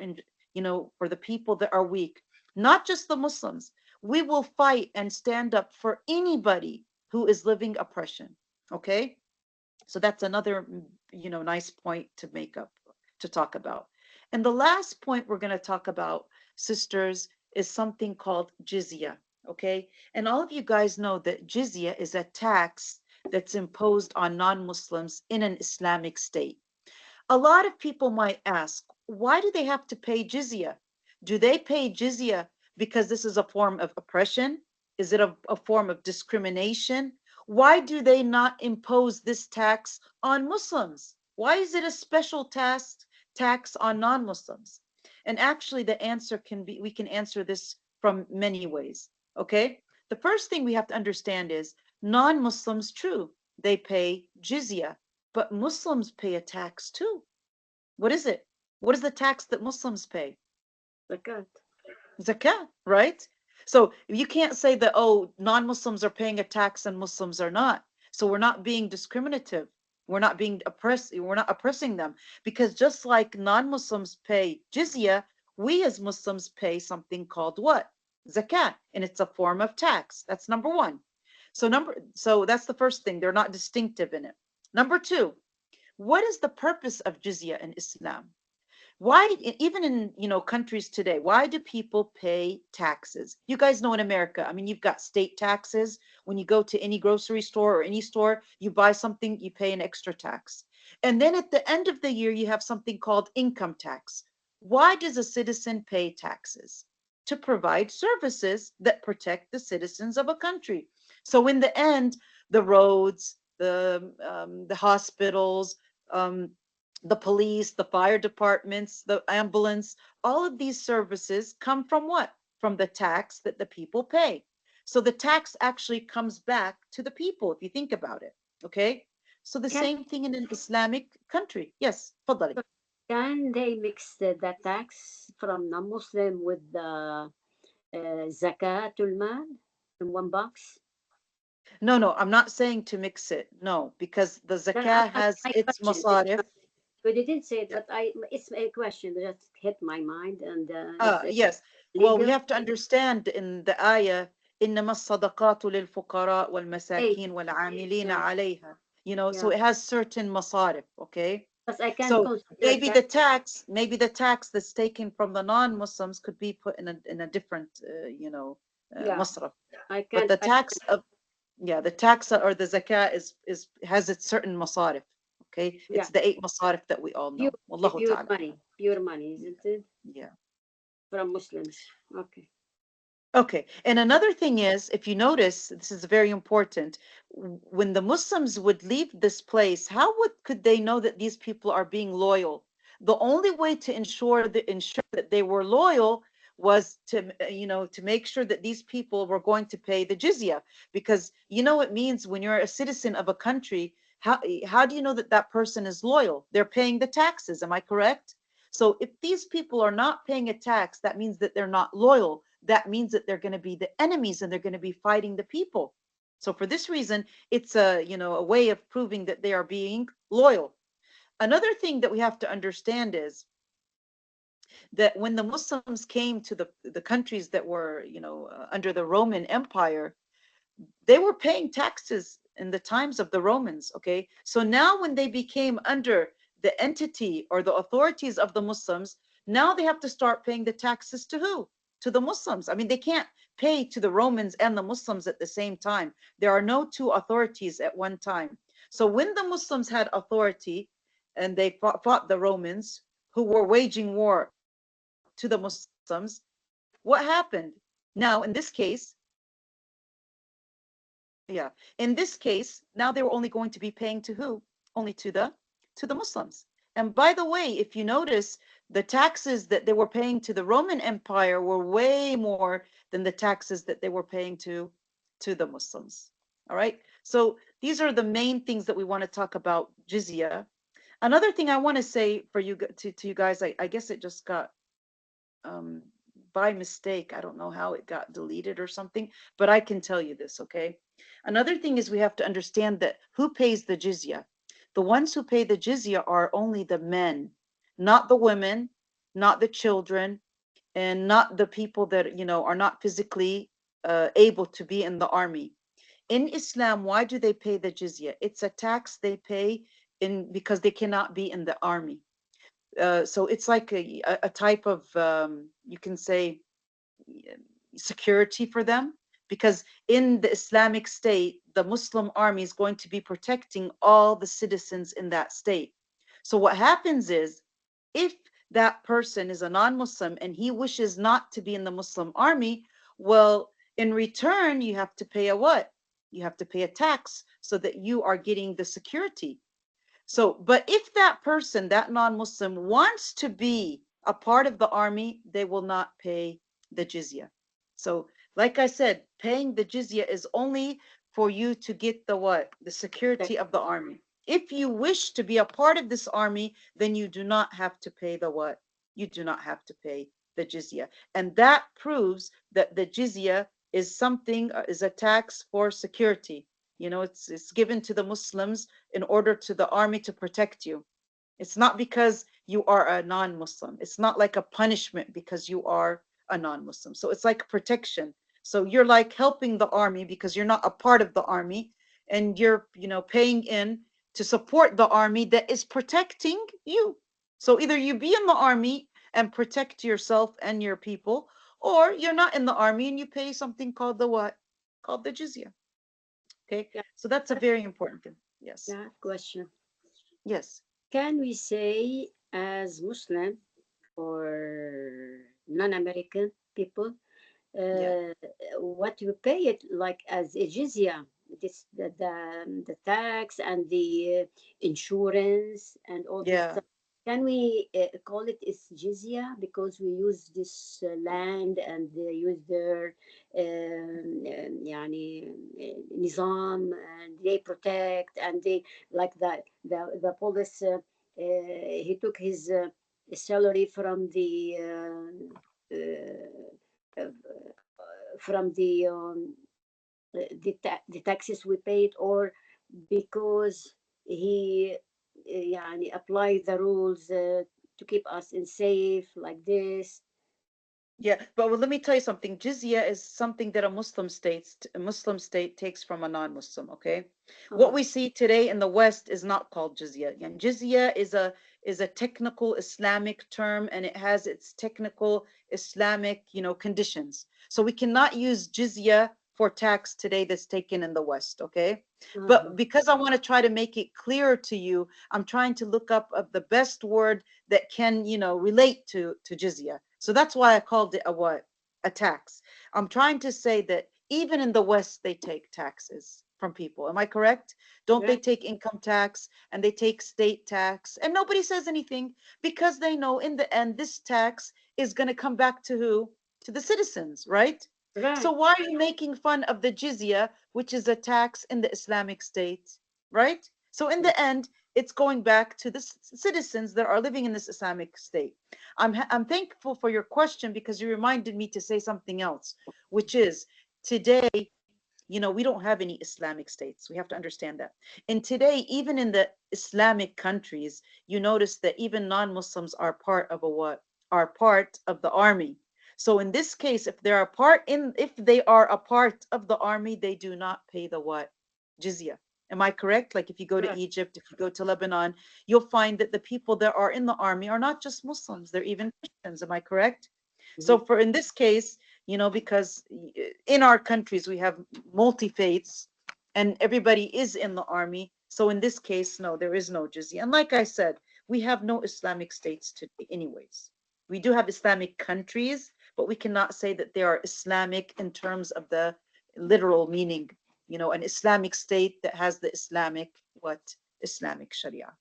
S1: for the people that are weak, not just the Muslims. We will fight and stand up for anybody who is living oppression. Okay? So that's another, nice point to talk about. And the last point we're going to talk about, sisters, is something called jizya. Okay? And all of you guys know that jizya is a tax that's imposed on non-Muslims in an Islamic state. A lot of people might ask, why do they have to pay jizya? Do they pay jizya because this is a form of oppression? Is it a form of discrimination? Why do they not impose this tax on Muslims? Why is it a special tax on non-Muslims? And actually the answer we can answer this from many ways. Okay? The first thing we have to understand is non-Muslims, true, they pay jizya, but Muslims pay a tax too. What is it? What is the tax that Muslims pay?
S3: Zakat.
S1: Zakat, right? So you can't say that, oh, non-Muslims are paying a tax and Muslims are not. So we're not being discriminative. We're not being oppressed. We're not oppressing them, because just like non-Muslims pay jizya, we as Muslims pay something called what? Zakat, and it's a form of tax. That's number one. So that's the first thing. They're not distinctive in it. Number two, what is the purpose of jizya in Islam? Why, even in countries today, why do people pay taxes? You guys know in America, I mean, you've got state taxes. When you go to any grocery store or any store, you buy something, you pay an extra tax. And then at the end of the year, you have something called income tax. Why does a citizen pay taxes? To provide services that protect the citizens of a country. So in the end, the roads, the hospitals, the police, the fire departments, the ambulance, all of these services come from what? From the tax that the people pay. So the tax actually comes back to the people, if you think about it. Okay? So the same thing in an Islamic country. Yes, Fadali.
S3: Can they mix the tax from non-Muslim with the zakatul mal in one box?
S1: No, I'm not saying to mix it. No, because the
S3: Then
S1: zakah has
S3: my
S1: its
S3: question.
S1: masarif.
S3: You didn't say it, but it's a question that just hit my mind, and it's
S1: Yes. Well, we
S3: legal.
S1: have to understand in the ayah, إنما الصدقات للفقراء
S3: Hey,
S1: والمساكين والعاملين
S3: yeah,
S1: عليها. So
S3: yeah.
S1: it has certain masarif, okay?
S3: Because I can't
S1: So
S3: consider
S1: maybe the tax that's taken from the non-Muslims could be put in a different,
S3: yeah,
S1: masraf.
S3: I
S1: But
S3: can't.
S1: the tax or the zakah has its certain masarif, okay?
S3: Yeah,
S1: It's the 8 masarif that we all know. Wallahu ta'ala.
S3: pure money, isn't it?
S1: Yeah.
S3: From Muslims. Okay.
S1: Okay, and another thing is, if you notice, this is very important. When the Muslims would leave this place, could they know that these people are being loyal? The only way to ensure that they were loyal was to make sure that these people were going to pay the jizya, because it means when you're a citizen of a country, how do you know that that person is loyal? They're paying the taxes, am I correct? So if these people are not paying a tax, that means that they're not loyal. That means that they're going to be the enemies and they're going to be fighting the people. So for this reason, it's a way of proving that they are being loyal. Another thing that we have to understand is that when the Muslims came to the countries that were, under the Roman Empire, they were paying taxes in the times of the Romans, okay? So now when they became under the entity or the authorities of the Muslims, now they have to start paying the taxes to who? To the Muslims. I mean, they can't pay to the Romans and the Muslims at the same time. There are no two authorities at one time. So when the Muslims had authority and they fought the Romans who were waging war to the Muslims, what happened? Now, in this case, now they were only going to be paying to who? Only to the Muslims. And by the way, if you notice, the taxes that they were paying to the Roman Empire were way more than the taxes that they were paying to the Muslims. All right. So these are the main things that we want to talk about jizya. Another thing I want to say for you to you guys, I guess it just got um, by mistake. I don't know how it got deleted or something, but I can tell you this, okay? Another thing is we have to understand that who pays the jizya? The ones who pay the jizya are only the men, not the women, not the children, and not the people that, are not physically able to be in the army. In Islam, why do they pay the jizya? It's a tax they pay because they cannot be in the army. So it's like a type of, you can say, security for them, because in the Islamic State, the Muslim army is going to be protecting all the citizens in that state. So what happens is, if that person is a non-Muslim and he wishes not to be in the Muslim army, well, in return, you have to pay a what? You have to pay a tax so that you are getting the security. So, but if that person, that non-Muslim, wants to be a part of the army, they will not pay the jizya. So, like I said, paying the jizya is only for you to get the what? The security of the army. If you wish to be a part of this army, then you do not have to pay the what? You do not have to pay the jizya. And that proves that the jizya is something, is a tax for security. It's given to the Muslims in order to the army to protect you. It's not because you are a non-Muslim. It's not like a punishment because you are a non-Muslim. So it's like protection. So you're like helping the army because you're not a part of the army, and you're, paying in to support the army that is protecting you. So either you be in the army and protect yourself and your people, or you're not in the army and you pay something called the what? Called the jizya. Okay,
S3: Yeah.
S1: so that's a very important thing. Yes.
S3: Yeah. Question.
S1: Yes.
S3: Can we say as Muslim or non-American people,
S1: Yeah.
S3: what you pay it like as a jizya, this the tax and the insurance and all this
S1: Yeah.
S3: stuff? Can we call it is jizya because we use this land and they use their يعني nizam, and they protect, and they like the police he took his salary uh, from the taxes we paid, or because he يعني apply the rules to keep us in safe like this.
S1: Yeah. But well, let me tell you something. Jizya is something that a Muslim state takes from a non-Muslim. Okay. What
S3: Uh-huh.
S1: we see today in the West is not called jizya. And jizya is a technical Islamic term, and it has its technical Islamic, conditions. So we cannot use jizya for tax today that's taken in the West. Okay.
S3: Uh-huh.
S1: But because I want to try to make it clearer to you, I'm trying to look up the best word that can, relate to jizya. So that's why I called it a what? A tax. I'm trying to say that even in the West, they take taxes from people. Am I correct? Don't they
S3: Right.
S1: take income tax and they take state tax? And nobody says anything because they know in the end, this tax is going to come back to who? To the citizens, right? So
S3: Right.
S1: why are you making fun of the jizya, which is a tax in the Islamic State, right? So in the end, it's going back to the citizens that are living in this Islamic State. I'm thankful for your question because you reminded me to say something else, which is today, we don't have any Islamic states. We have to understand that. And today, even in the Islamic countries, you notice that even non-Muslims are part of a what? Are part of the army. So in this case, if they are a part of the army, they do not pay the what? Jizya. Am I correct? Like if you go to
S3: Right.
S1: Egypt, if you go to Lebanon, you'll find that the people that are in the army are not just Muslims, they're even Christians. Am I correct? So
S3: Mhm.
S1: for in this case, because in our countries we have multi faiths and everybody is in the army. So in this case, no, there is no jizya. And like I said, we have no Islamic states today, anyways. We do have Islamic countries, but we cannot say that they are Islamic in terms of the literal meaning. An Islamic state that has the Islamic what? Islamic Sharia.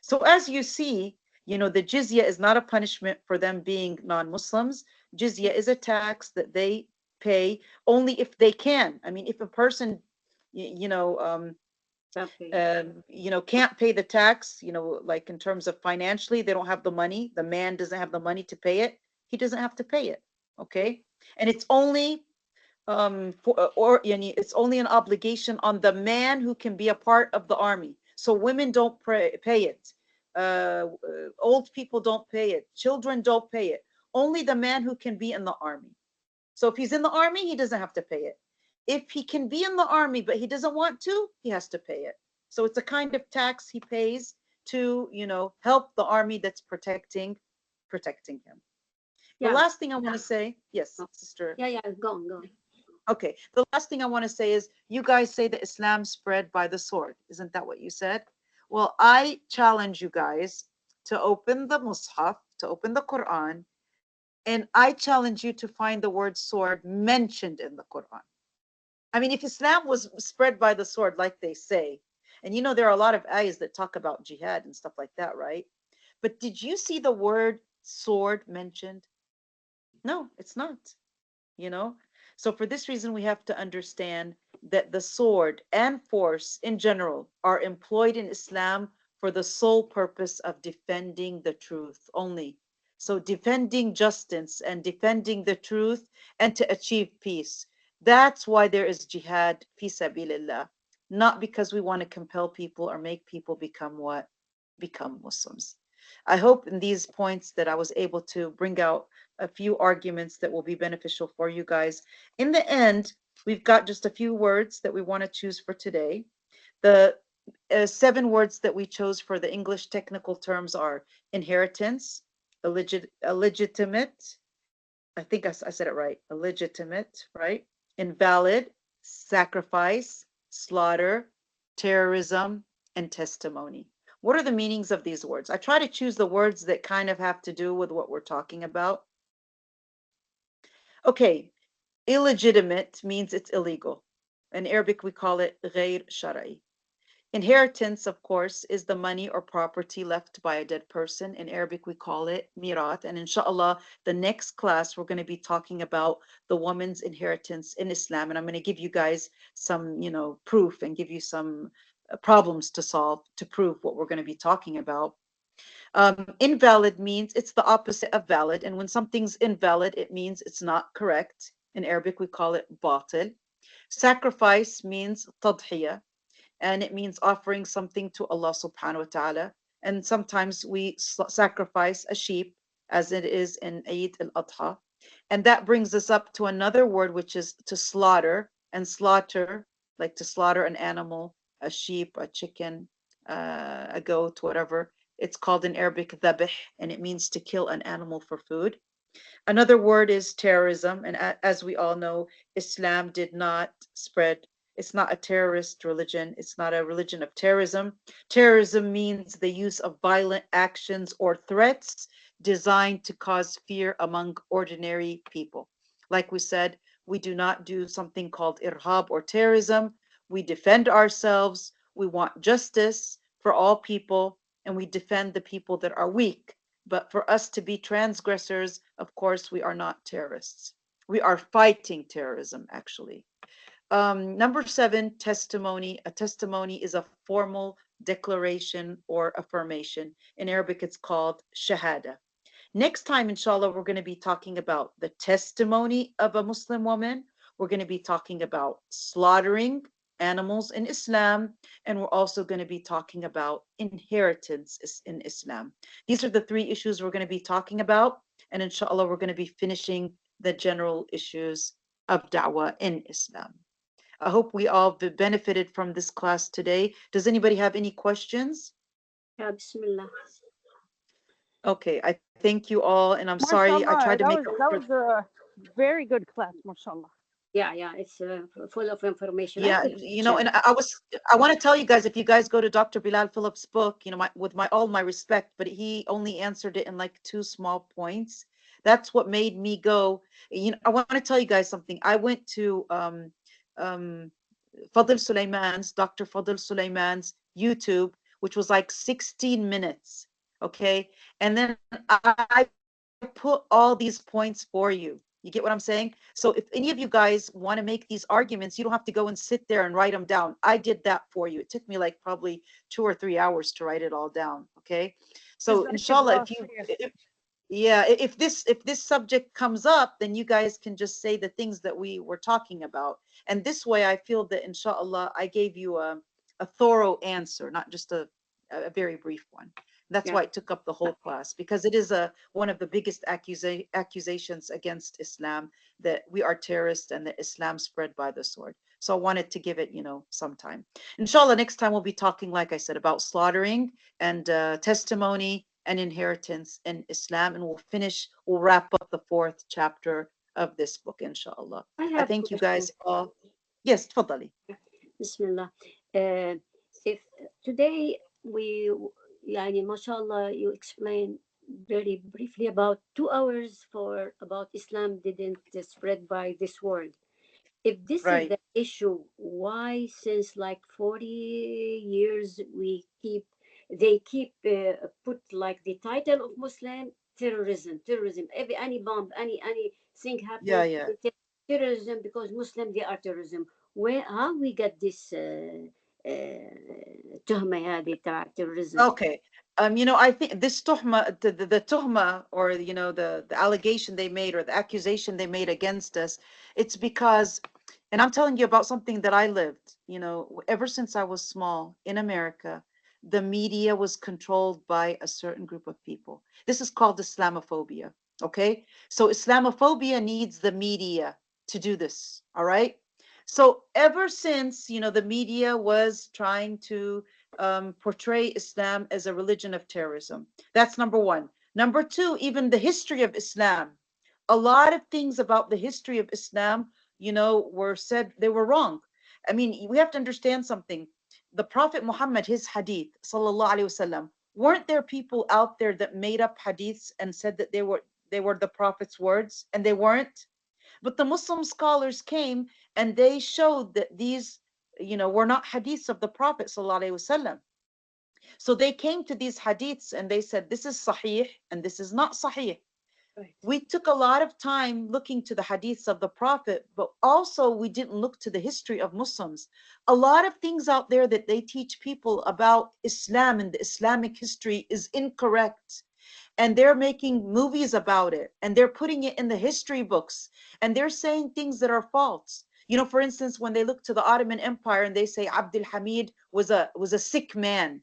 S1: So as you see, the jizya is not a punishment for them being non-Muslims. Jizya is a tax that they pay only if they can. I mean, if a person, can't pay the tax, like in terms of financially, they don't have the money. The man doesn't have the money to pay it. He doesn't have to pay it. Okay. And it's only it's only an obligation on the man who can be a part of the army. So women don't pay it. Old people don't pay it. Children don't pay it. Only the man who can be in the army. So if he's in the army, he doesn't have to pay it. If he can be in the army, but he doesn't want to, he has to pay it. So it's a kind of tax he pays to, help the army that's protecting him. The last thing I want to say, yes, sister.
S3: Yeah, go on.
S1: Okay, the last thing I want to say is, you guys say that Islam spread by the sword. Isn't that what you said? Well, I challenge you guys to open the Mus'haf, to open the Quran, and I challenge you to find the word sword mentioned in the Quran. I mean, if Islam was spread by the sword, like they say, and there are a lot of ayahs that talk about jihad and stuff like that, right? But did you see the word sword mentioned? No, it's not, So for this reason, we have to understand that the sword and force in general are employed in Islam for the sole purpose of defending the truth only. So defending justice and defending the truth and to achieve peace. That's why there is jihad fi sabilillah, not because we want to compel people or make people become what? Become Muslims. I hope in these points that I was able to bring out a few arguments that will be beneficial for you guys. In the end, we've got just a few words that we want to choose for today. The 7 words that we chose for the English technical terms are inheritance, illegitimate, I think I said it right, illegitimate, right? Invalid, sacrifice, slaughter, terrorism, and testimony. What are the meanings of these words? I try to choose the words that kind of have to do with what we're talking about. Okay, illegitimate means it's illegal. In Arabic, we call it غير شرعي. Inheritance, of course, is the money or property left by a dead person. In Arabic, we call it mirat. And inshallah, the next class, we're going to be talking about the woman's inheritance in Islam. And I'm going to give you guys some, proof and give you some problems to solve to prove what we're going to be talking about. Invalid means it's the opposite of valid. And when something's invalid, it means it's not correct. In Arabic, we call it batil. Sacrifice means tadhiyah, and it means offering something to Allah subhanahu wa ta'ala. And sometimes we sacrifice a sheep, as it is in Eid al-Adha. And that brings us up to another word, which is to slaughter. And slaughter, like to slaughter an animal, a sheep, a chicken, a goat, whatever. It's called in Arabic dhabh, and it means to kill an animal for food. Another word is terrorism. And as we all know, Islam did not spread. It's not a terrorist religion. It's not a religion of terrorism. Terrorism means the use of violent actions or threats designed to cause fear among ordinary people. Like we said, we do not do something called irhab or terrorism. We defend ourselves. We want justice for all people, and we defend the people that are weak. But for us to be transgressors, of course, we are not terrorists. We are fighting terrorism, actually. Number 7, testimony. A testimony is a formal declaration or affirmation. In Arabic, it's called shahada. Next time, inshallah, we're going to be talking about the testimony of a Muslim woman. We're going to be talking about slaughtering animals in Islam, and we're also going to be talking about inheritance in Islam. These are the 3 issues we're going to be talking about, and inshallah, we're going to be finishing the general issues of da'wah in Islam. I hope we all benefited from this class today. Does anybody have any questions?
S3: Yeah, Bismillah.
S1: Okay, I thank you all, and I'm sorry I tried to make
S2: that was a very good class, mashallah.
S3: Yeah, it's full of information.
S1: Yeah, and I want to tell you guys, if you guys go to Dr. Bilal Phillips' book, with all my respect, but he only answered it in like 2 small points. That's what made me go, I want to tell you guys something. I went to Dr. Fadl Sulaiman's YouTube, which was like 16 minutes. Okay. And then I put all these points for you. You get what I'm saying? So if any of you guys want to make these arguments, you don't have to go and sit there and write them down. I did that for you. It took me like probably 2 or 3 hours to write it all down. Okay. So inshallah, if this subject comes up, then you guys can just say the things that we were talking about. And this way I feel that inshallah I gave you a thorough answer, not just a very brief one. That's why it took up the whole class, because it is one of the biggest accusations against Islam, that we are terrorists and that Islam spread by the sword. So I wanted to give it, some time. Inshallah, next time we'll be talking, like I said, about slaughtering and testimony and inheritance in Islam, and we'll wrap up the 4th chapter of this book, inshallah. I thank you guys all. Yes, tafadali.
S3: Bismillah. If today mashallah, you explained very briefly about 2 hours about Islam didn't spread by this world. If this is the issue, why since like 40 years they keep put like the title of Muslim terrorism. Any bomb, anything happens, terrorism, because Muslim they are terrorism. How we get this تهمة هذه تاع terrorism?
S1: Okay. I think this tuhma, the tuhma, or the allegation they made, or the accusation they made against us, it's because, and I'm telling you about something that I lived, ever since I was small in America, the media was controlled by a certain group of people. This is called Islamophobia. Okay. So Islamophobia needs the media to do this. All right. So ever since, the media was trying to portray Islam as a religion of terrorism. That's number one. Number two, even the history of Islam. A lot of things about the history of Islam, were said they were wrong. I mean, we have to understand something. The Prophet Muhammad, his hadith, sallallahu alaihi wasallam, weren't there people out there that made up hadiths and said that they were the Prophet's words, and they weren't? But the Muslim scholars came and they showed that these, were not hadiths of the Prophet sallallahu alaihi wasallam. So they came to these hadiths and they said, this is Sahih and this is not Sahih. Right. We took a lot of time looking to the hadiths of the Prophet, but also we didn't look to the history of Muslims. A lot of things out there that they teach people about Islam and the Islamic history is incorrect. And they're making movies about it, and they're putting it in the history books, and they're saying things that are false. For instance, when they look to the Ottoman Empire and they say Abdul Hamid was a sick man.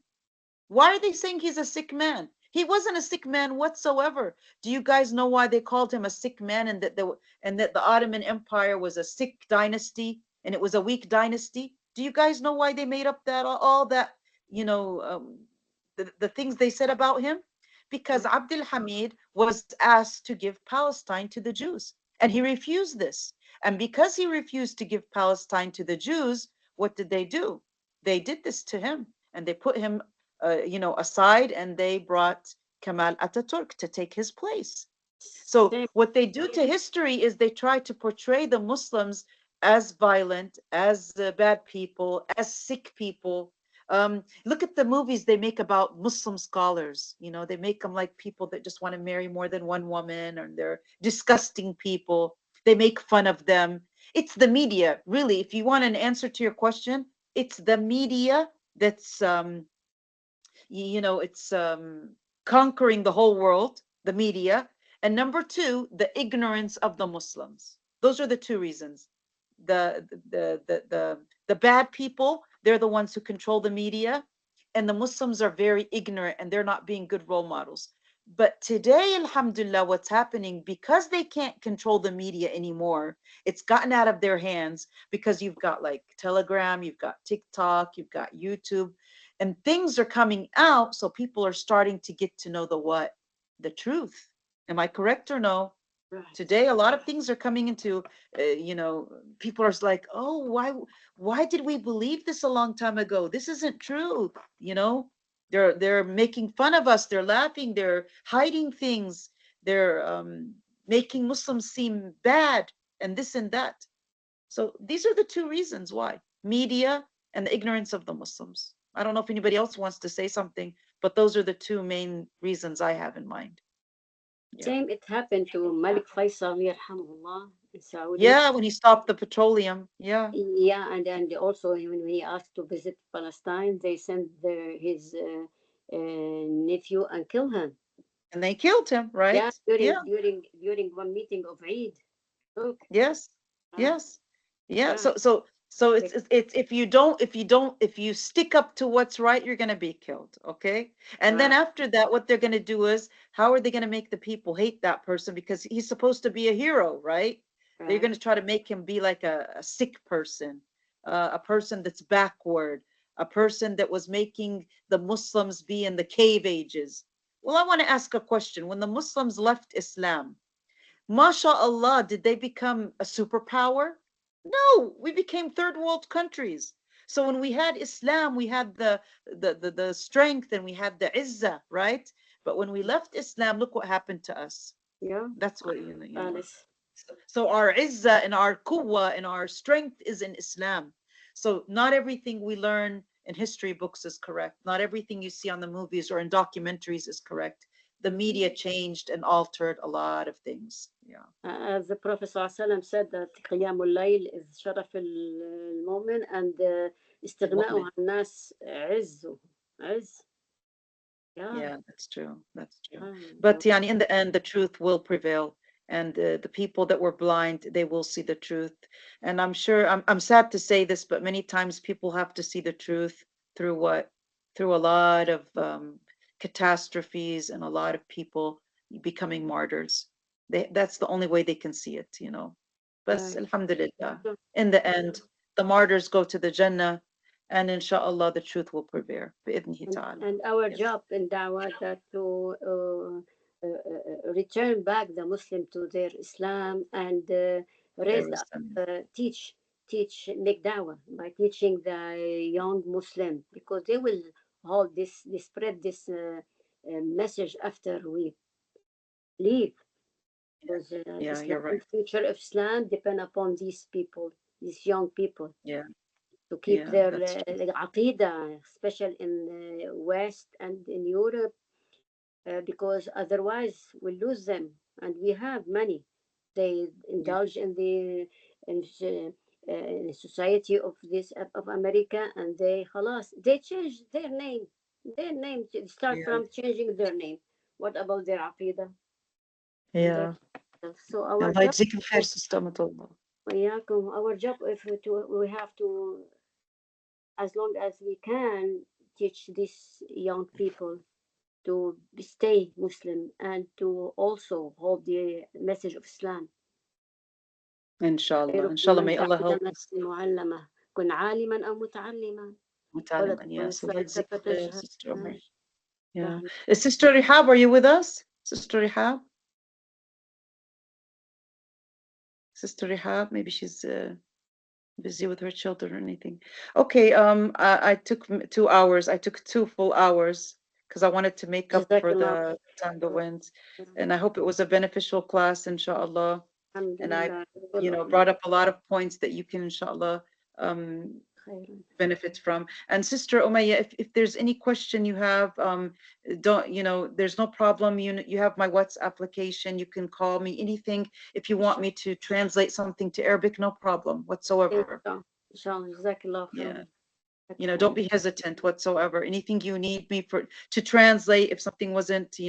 S1: Why are they saying he's a sick man? He wasn't a sick man whatsoever. Do you guys know why they called him a sick man, and that the Ottoman Empire was a sick dynasty and it was a weak dynasty? Do you guys know why they made up all that, the things they said about him? Because Abdul Hamid was asked to give Palestine to the Jews, and he refused this. And because he refused to give Palestine to the Jews, what did they do? They did this to him, and they put him, aside, and they brought Kemal Ataturk to take his place. So what they do to history is they try to portray the Muslims as violent, as bad people, as sick people. Look at the movies they make about Muslim scholars. They make them like people that just want to marry more than one woman, or they're disgusting people. They make fun of them. It's the media, really. If you want an answer to your question, it's the media that's, it's conquering the whole world, the media. And number two, the ignorance of the Muslims. Those are the two reasons. The bad people, they're the ones who control the media, and the Muslims are very ignorant and they're not being good role models. But today, alhamdulillah, what's happening, because they can't control the media anymore, it's gotten out of their hands, because you've got like Telegram, you've got TikTok, you've got YouTube, and things are coming out. So people are starting to get to know the truth. Am I correct or no? Today, a lot of things are coming into, people are like, oh, why did we believe this a long time ago? This isn't true. They're making fun of us. They're laughing. They're hiding things. They're making Muslims seem bad, and this and that. So these are the two reasons why: media and the ignorance of the Muslims. I don't know if anybody else wants to say something, but those are the two main reasons I have in mind.
S3: Same, it happened to Malik Faisal, yarhamullah, in Saudi.
S1: Yeah, when he stopped the petroleum. Yeah.
S3: Yeah, and also when he asked to visit Palestine, they sent his nephew and kill him.
S1: And they killed him, right?
S3: Yeah,
S1: Yeah.
S3: during one meeting of Eid. Look,
S1: Yes.
S3: uh,
S1: Yes. Yeah.
S3: yeah,
S1: So it's if you stick up to what's right, you're gonna be killed. Okay. And then after that, what they're gonna do is, how are they gonna make the people hate that person because he's supposed to be a hero, right? They're
S3: right.
S1: gonna try to make him be like a sick person, a person that's backward, a person that was making the Muslims be in the cave ages. Well, I want to ask a question. When the Muslims left Islam, MashaAllah, did they become a superpower? No, we became third world countries. So when we had Islam, we had the strength and we had the izzah, right? But when we left Islam, look what happened to us.
S3: Yeah,
S1: That's what you know.
S3: Alice.
S1: So our izzah and our quwwah and our strength is in Islam. So not everything we learn in history books is correct. Not everything you see on the movies or in documentaries is correct. The media changed and altered a lot of things. Yeah.
S3: As the Prophet ﷺ said that قيام الليل is شرف المؤمن and استغناءه عن الناس عز.
S1: Yeah, that's true. That's true.
S3: Ah,
S1: But yani, in the end, the truth will prevail. And the people that were blind, they will see the truth. And I'm sure, I'm sad to say this, but many times people have to see the truth through what? Through a lot of catastrophes and a lot of people becoming martyrs. That's the only way they can see it, you know. But
S3: right.
S1: alhamdulillah, in the end, the martyrs go to the Jannah, and inshallah, the truth will prevail. بإذنه تعالى.
S3: And our
S1: Yes.
S3: job in Dawah that to return back the Muslim to their Islam and raise
S1: There is
S3: the, teach, make Dawah by teaching the young Muslim because they will hold this, they spread this message after we leave. Because
S1: Yeah, you're
S3: Islam,
S1: right.
S3: future of Islam depend upon these people, these young people.
S1: Yeah.
S3: To keep
S1: Yeah,
S3: their
S1: that's true.
S3: aqidah, especially in West and in Europe, because otherwise we'll lose them. And we have many. They indulge in in the society of this of America, and they change their name. Their name start
S1: Yeah.
S3: from changing their name. What about their aqidah? And
S1: Yeah.
S3: so our
S1: الله
S3: job,
S1: يجزيك الخير sister الله.
S3: our job, if we have to, as long as we can, teach these young people to stay Muslim and to also hold the message of Islam.
S1: Inshallah.
S3: خيركم
S1: Inshallah,
S3: من
S1: may Allah help
S3: تعلم
S1: us.
S3: معلمة كن عالما أو متعلما ولا
S1: متعلما.
S3: تكن
S1: Yes, Allah
S3: السادة
S1: يجزيك الخير
S3: فتجهل.
S1: sister Umar. Yeah.
S3: فاهمة.
S1: Sister Rihab, are you with us? Sister Rihab? Sister Rihab, maybe she's busy with her children or anything. Okay, I took 2 hours. I took 2 full hours because I wanted to make up
S3: جزاك
S1: for
S3: الله
S1: the time the
S3: خير.
S1: went. And I hope it was a beneficial class, inshallah.
S3: الحمد
S1: And I,
S3: لله
S1: brought up a lot of points that you can, inshallah,
S3: خير.
S1: benefit from. And Sister Umayya, if there's any question you have, don't, there's no problem. You have my WhatsApp application. You can call me anything. If you want me to translate something to Arabic, no problem whatsoever.
S3: إن شاء الله جزاك الله خير.
S1: Yeah. Don't be hesitant whatsoever. Anything you need me to translate, if something wasn't,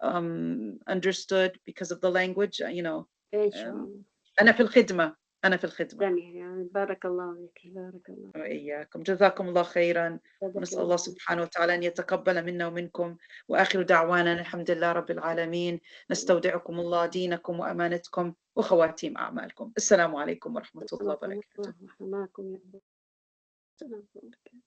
S1: understood because of the language,
S3: إن شاء الله.
S1: أنا في الخدمة. أنا في الخدمة.
S3: يعني بارك الله فيك بارك الله.
S1: وإياكم جزاكم الله خيرا. نسأل الله سبحانه وتعالى أن يتقبل منا ومنكم وآخر دعوانا الحمد لله رب العالمين. نستودعكم الله دينكم وأمانتكم وخواتيم أعمالكم. السلام عليكم ورحمة الله وبركاته.
S3: معكم يا رب. السلام عليكم.